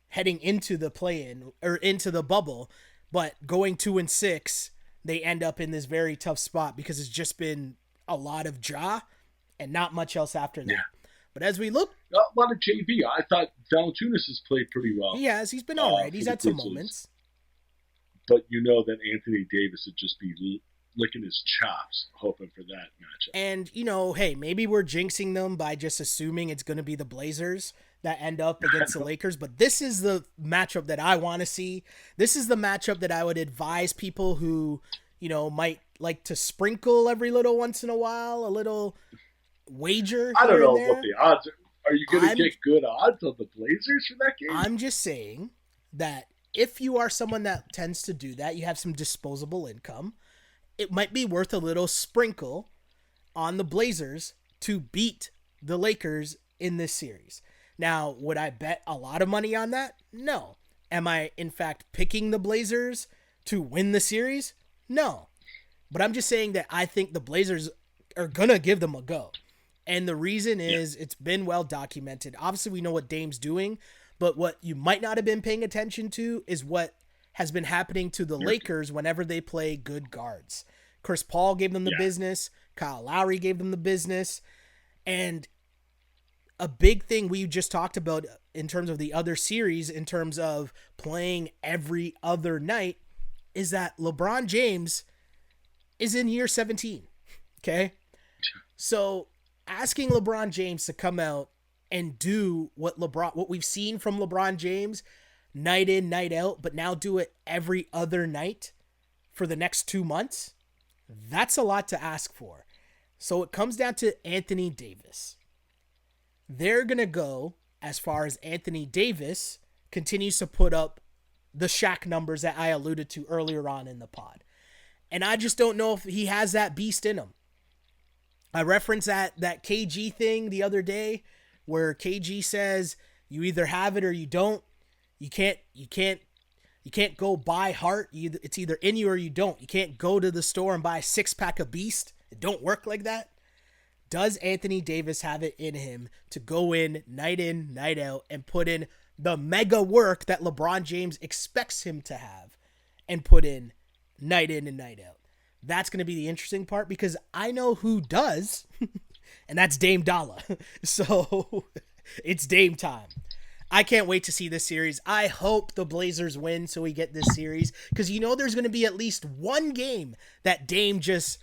heading into the play-in or into the bubble, but going 2-6, they end up in this very tough spot because it's just been a lot of Ja and not much else after that. Yeah. But as we look, a lot of JV. I thought Valanciunas has played pretty well. He has. He's been all right. He's had some moments. But you know that Anthony Davis would just be licking his chops hoping for that matchup. And, hey, maybe we're jinxing them by just assuming it's going to be the Blazers that end up against the Lakers. But this is the matchup that I want to see. This is the matchup that I would advise people who, might like to sprinkle every little once in a while, a little wager. I don't know what the odds are. Are you going to get good odds on the Blazers for that game? I'm just saying that if you are someone that tends to do that, you have some disposable income, it might be worth a little sprinkle on the Blazers to beat the Lakers in this series. Now, would I bet a lot of money on that? No. Am I, in fact, picking the Blazers to win the series? No. But I'm just saying that I think the Blazers are going to give them a go. And the reason is it's been well documented. Obviously, we know what Dame's doing, but what you might not have been paying attention to is what has been happening to the Lakers whenever they play good guards. Chris Paul gave them the business. Kyle Lowry gave them the business. And a big thing we just talked about in terms of the other series, in terms of playing every other night, is that LeBron James is in year 17. Okay? So asking LeBron James to come out and do what we've seen from LeBron James night in, night out, but now do it every other night for the next 2 months, that's a lot to ask for. So it comes down to Anthony Davis. They're going to go as far as Anthony Davis continues to put up the Shaq numbers that I alluded to earlier on in the pod. And I just don't know if he has that beast in him. I referenced that KG thing the other day where KG says you either have it or you don't. You can't go buy heart. It's either in you or you don't. You can't go to the store and buy a 6-pack of Beast. It don't work like that. Does Anthony Davis have it in him to go in, night out, and put in the mega work that LeBron James expects him to have and put in and night out? That's going to be the interesting part because I know who does, and that's Dame Dollar. So it's Dame time. I can't wait to see this series. I hope the Blazers win so we get this series because there's going to be at least one game that Dame just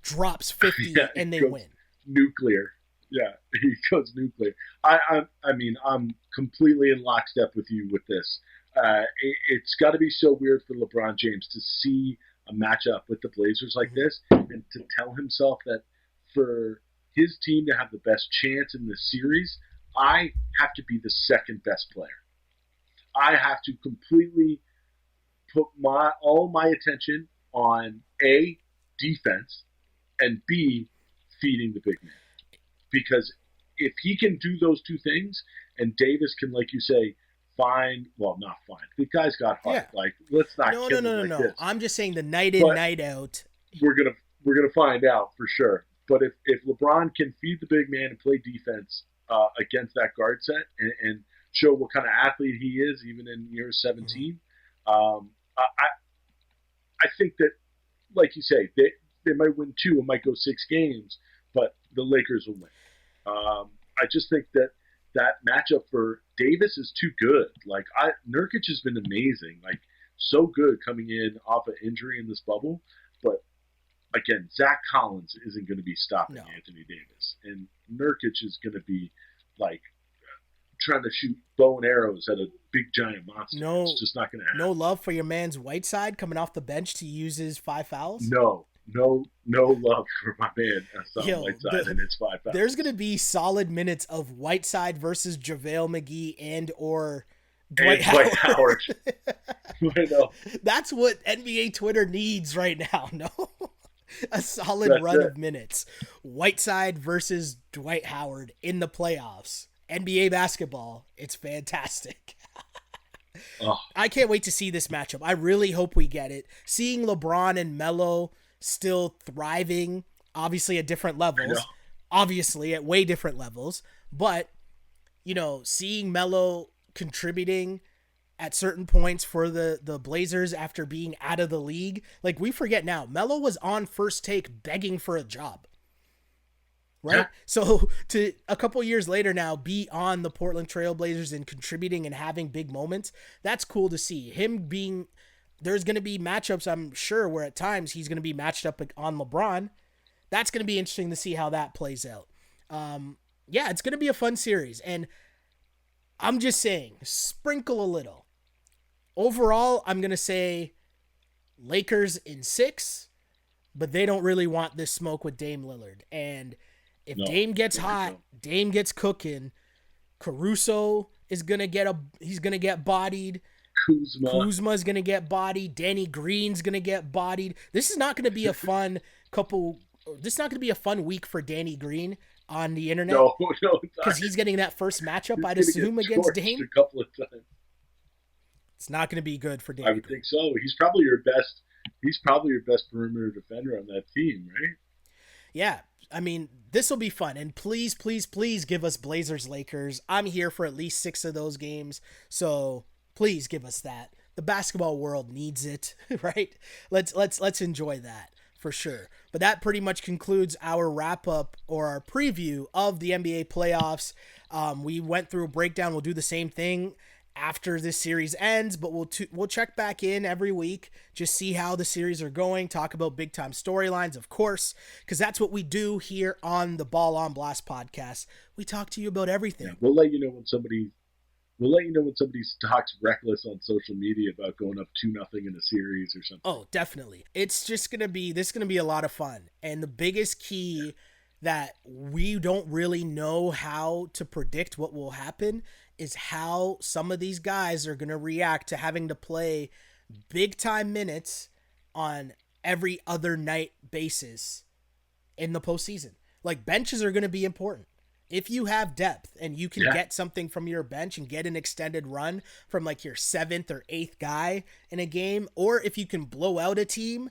drops 50 and they win. Nuclear. Yeah, he goes nuclear. I mean, I'm completely in lockstep with you with this. It's got to be so weird for LeBron James to see a matchup with the Blazers like this and to tell himself that for his team to have the best chance in this series, I have to be the second best player. I have to completely put all my attention on A, defense, and B, feeding the big man. Because if he can do those two things, and Davis can, like you say, not fine. The guy's got heart. Yeah. Like, let's not kill him No. this. I'm just saying the night in, night out. We're gonna find out for sure. But if LeBron can feed the big man and play defense against that guard set and show what kind of athlete he is, even in year 17, I think that, like you say, they might win 2 and might go 6 games, but the Lakers will win. I just think that matchup for Davis is too good. Like, Nurkic has been amazing, like so good coming in off an injury in this bubble. But again, Zach Collins isn't going to be stopping Anthony Davis, and Nurkic is going to be like trying to shoot bow and arrows at a big giant monster. It's just not going to happen. No love for your man's Whiteside coming off the bench to use his 5 fouls. No love for my man Whiteside and his 5 fouls. There's going to be solid minutes of Whiteside versus JaVale McGee and or Dwight Howard. I know. That's what NBA Twitter needs right now. No, a solid run of minutes. Whiteside versus Dwight Howard in the playoffs. NBA basketball. It's fantastic. I can't wait to see this matchup. I really hope we get it. Seeing LeBron and Melo still thriving, obviously at different levels, obviously at way different levels, but seeing Melo contributing at certain points for the Blazers after being out of the league. Like, we forget now, Melo was on First Take begging for a job, right? Yeah. So to a couple years later now be on the Portland Trail Blazers and contributing and having big moments, that's cool to see. There's going to be matchups, I'm sure, where at times he's going to be matched up on LeBron. That's going to be interesting to see how that plays out. It's going to be a fun series. And I'm just saying, sprinkle a little. Overall, I'm going to say Lakers in 6, but they don't really want this smoke with Dame Lillard. And if Dame gets hot, Dame gets cooking, Caruso is going to get bodied. Kuzma's going to get bodied. Danny Green's going to get bodied. This is not going to be a fun week for Danny Green on the internet? No, Because he's getting that first matchup, He's I'd gonna assume, get against torched Dame. a couple of times. It's not going to be good for Dame. I would think so. He's probably your best. He's probably your best perimeter defender on that team, right? Yeah. I mean, this will be fun. And please, please, please give us Blazers Lakers. I'm here for at least 6 of those games. So please give us that. The basketball world needs it, right? Let's enjoy that for sure. But that pretty much concludes our wrap up or our preview of the NBA playoffs. We went through a breakdown. We'll do the same thing after this series ends, but we'll check back in every week, just see how the series are going, talk about big time storylines, of course, because that's what we do here on the Ball on Blast podcast. We talk to you about everything. Yeah, we'll let you know when somebody talks reckless on social media about going up 2-0 in a series or something. Oh, definitely. This is gonna be a lot of fun. And the biggest key that we don't really know how to predict what will happen is how some of these guys are going to react to having to play big time minutes on every other night basis in the postseason. Like, benches are going to be important. If you have depth and you can get something from your bench and get an extended run from like your 7th or 8th guy in a game, or if you can blow out a team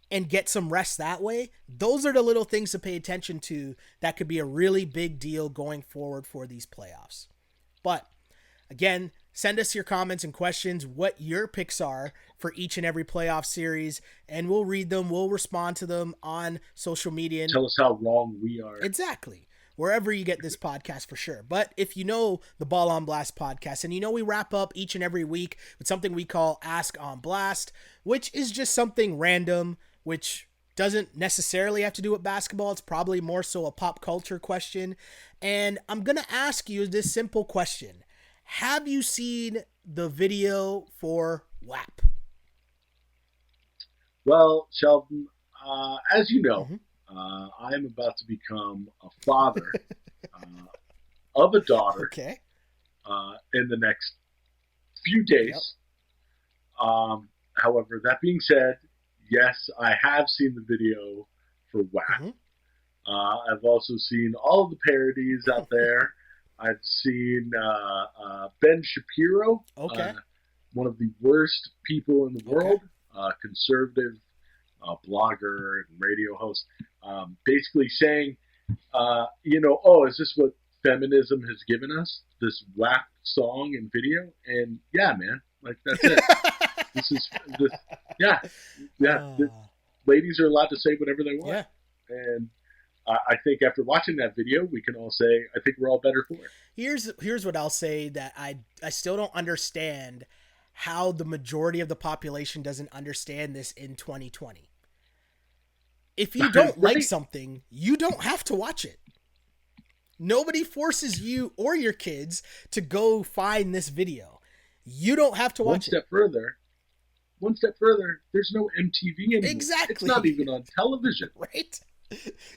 and get some rest that way, those are the little things to pay attention to that could be a really big deal going forward for these playoffs. But again, send us your comments and questions, what your picks are for each and every playoff series, and we'll read them. We'll respond to them on social media. Tell us how wrong we are. Exactly. Wherever you get this podcast for sure. But if you know the Ball on Blast podcast, and you know we wrap up each and every week with something we call Ask on Blast, which is just something random, which doesn't necessarily have to do with basketball. It's probably more so a pop culture question. And I'm going to ask you this simple question. Have you seen the video for WAP? Well, Sheldon, as you know, I am about to become a father of a daughter Okay. in the next few days. However, that being said, yes, I have seen the video for WAP. I've also seen all of the parodies out there. I've seen Ben Shapiro, one of the worst people in the world, conservative blogger and radio host, basically saying, is this what feminism has given us? This WAP song and video? And yeah, man, like that's it. Ladies are allowed to say whatever they want. Yeah. And I think after watching that video, we can all say, I think we're all better for it. Here's what I'll say that I still don't understand how the majority of the population doesn't understand this in 2020. If you don't like something, you don't have to watch it. Nobody forces you or your kids to go find this video. You don't have to watch it. One step further, there's no MTV anymore. Exactly. It's not even on television. Right?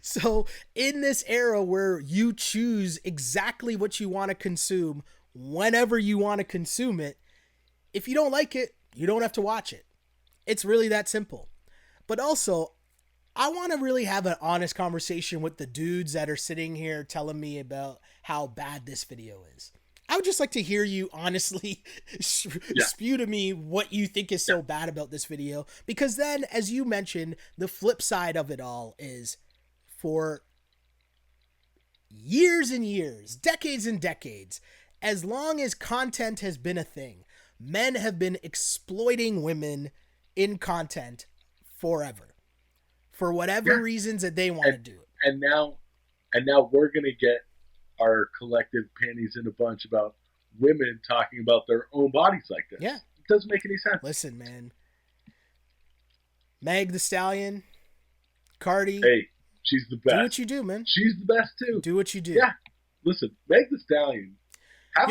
So in this era where you choose exactly what you want to consume, whenever you want to consume it, if you don't like it, you don't have to watch it. It's really that simple. But also, I want to really have an honest conversation with the dudes that are sitting here telling me about how bad this video is. I would just like to hear you honestly spew to me what you think is so bad about this video. Because then, as you mentioned, the flip side of it all is for years and years, decades and decades, as long as content has been a thing, men have been exploiting women in content forever for whatever reasons that they want to do it. And now we're going to get our collective panties in a bunch about women talking about their own bodies like this. Yeah. It doesn't make any sense. Listen, man. Meg the Stallion, Cardi. Hey, she's the best. Do what you do, man. She's the best too. Do what you do. Yeah. Listen, Meg the Stallion.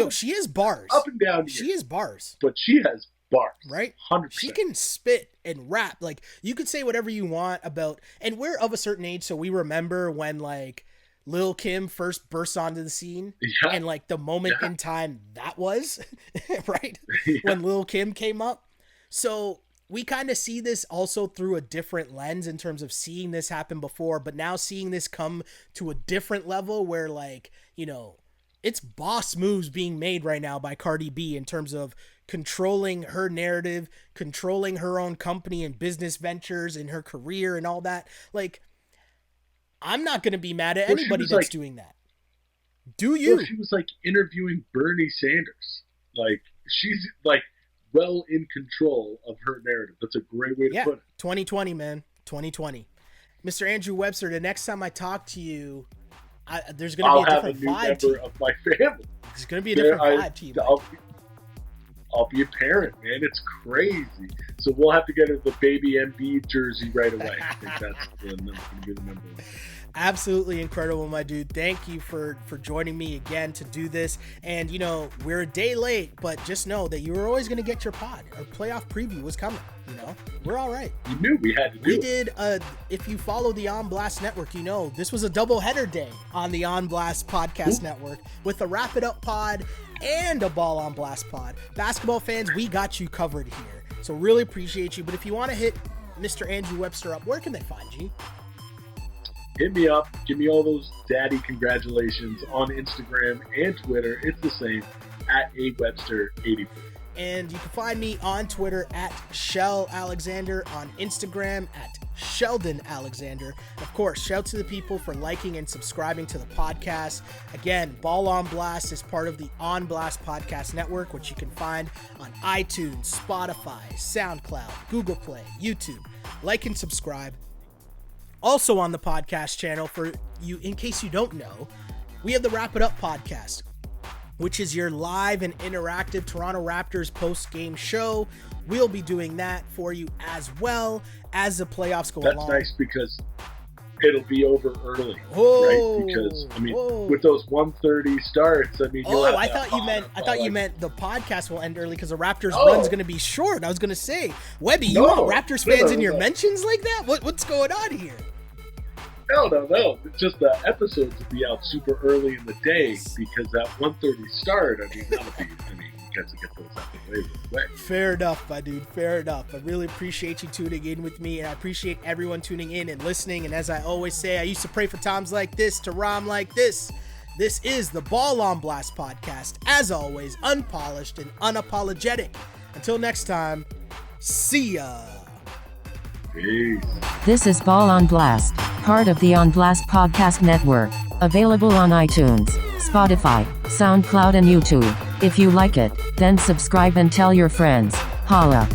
She has bars. Up and down here. She has bars. But she has bars. Right? 100%. She can spit and rap. Like, you could say whatever you want about, and we're of a certain age, so we remember when, like, Lil Kim first burst onto the scene, and like the moment in time that was, right? When Lil Kim came up. So we kind of see this also through a different lens in terms of seeing this happen before, but now seeing this come to a different level where, like, you know, it's boss moves being made right now by Cardi B in terms of controlling her narrative, controlling her own company and business ventures and her career and all that. Like, I'm not going to be mad at anybody that's doing that. Do you? Well, she was like interviewing Bernie Sanders. Like, she's like well in control of her narrative. That's a great way to put it. 2020, man. 2020. Mr. Andrew Webster, the next time I talk to you, there's going to be a different vibe to you. I'll have a new member of my family. There's going to be a different vibe to you. I'll be a parent, man. It's crazy. So we'll have to get her the baby MB jersey right away. I think that's going to be the number one. Absolutely incredible, my dude. Thank you for joining me again to do this. And, you know, we're a day late, but just know that you were always going to get your pod. Our playoff preview was coming, you know. We're all right. You knew we had to do it. We did, if you follow the On Blast Network, you know, this was a doubleheader day on the On Blast Podcast Network with a Wrap It Up pod and a Ball on Blast pod. Basketball fans, we got you covered here. So really appreciate you. But if you want to hit Mr. Andrew Webster up, where can they find you? Hit me up. Give me all those daddy congratulations on Instagram and Twitter. It's the same, at awebster84. And you can find me on Twitter at Shell Alexander, on Instagram at Sheldon Alexander. Of course, shout to the people for liking and subscribing to the podcast. Again, Ball on Blast is part of the On Blast Podcast Network, which you can find on iTunes, Spotify, SoundCloud, Google Play, YouTube. Like and subscribe. Also on the podcast channel, for you, in case you don't know, we have the Wrap It Up podcast, which is your live and interactive Toronto Raptors post-game show. We'll be doing that for you as well as the playoffs go along. That's nice because it'll be over early, right? Because I mean, with those 1:30 starts, I mean, I thought you meant the podcast will end early because the Raptors run's going to be short. I was going to say, Webby, you want Raptors fans in your mentions like that? What's going on here? No. It's just the episodes will be out super early in the day because that 1:30 start. I mean, that'll be. I mean, you guys will get those out the way real quick. Fair enough, my dude. Fair enough. I really appreciate you tuning in with me, and I appreciate everyone tuning in and listening. And as I always say, I used to pray for times like this to rhyme like this. This is the Ball on Blast podcast. As always, unpolished and unapologetic. Until next time, see ya. Peace. This is Ball on Blast, part of the On Blast Podcast Network, available on iTunes, Spotify, SoundCloud and YouTube. If you like it, then subscribe and tell your friends. Holla.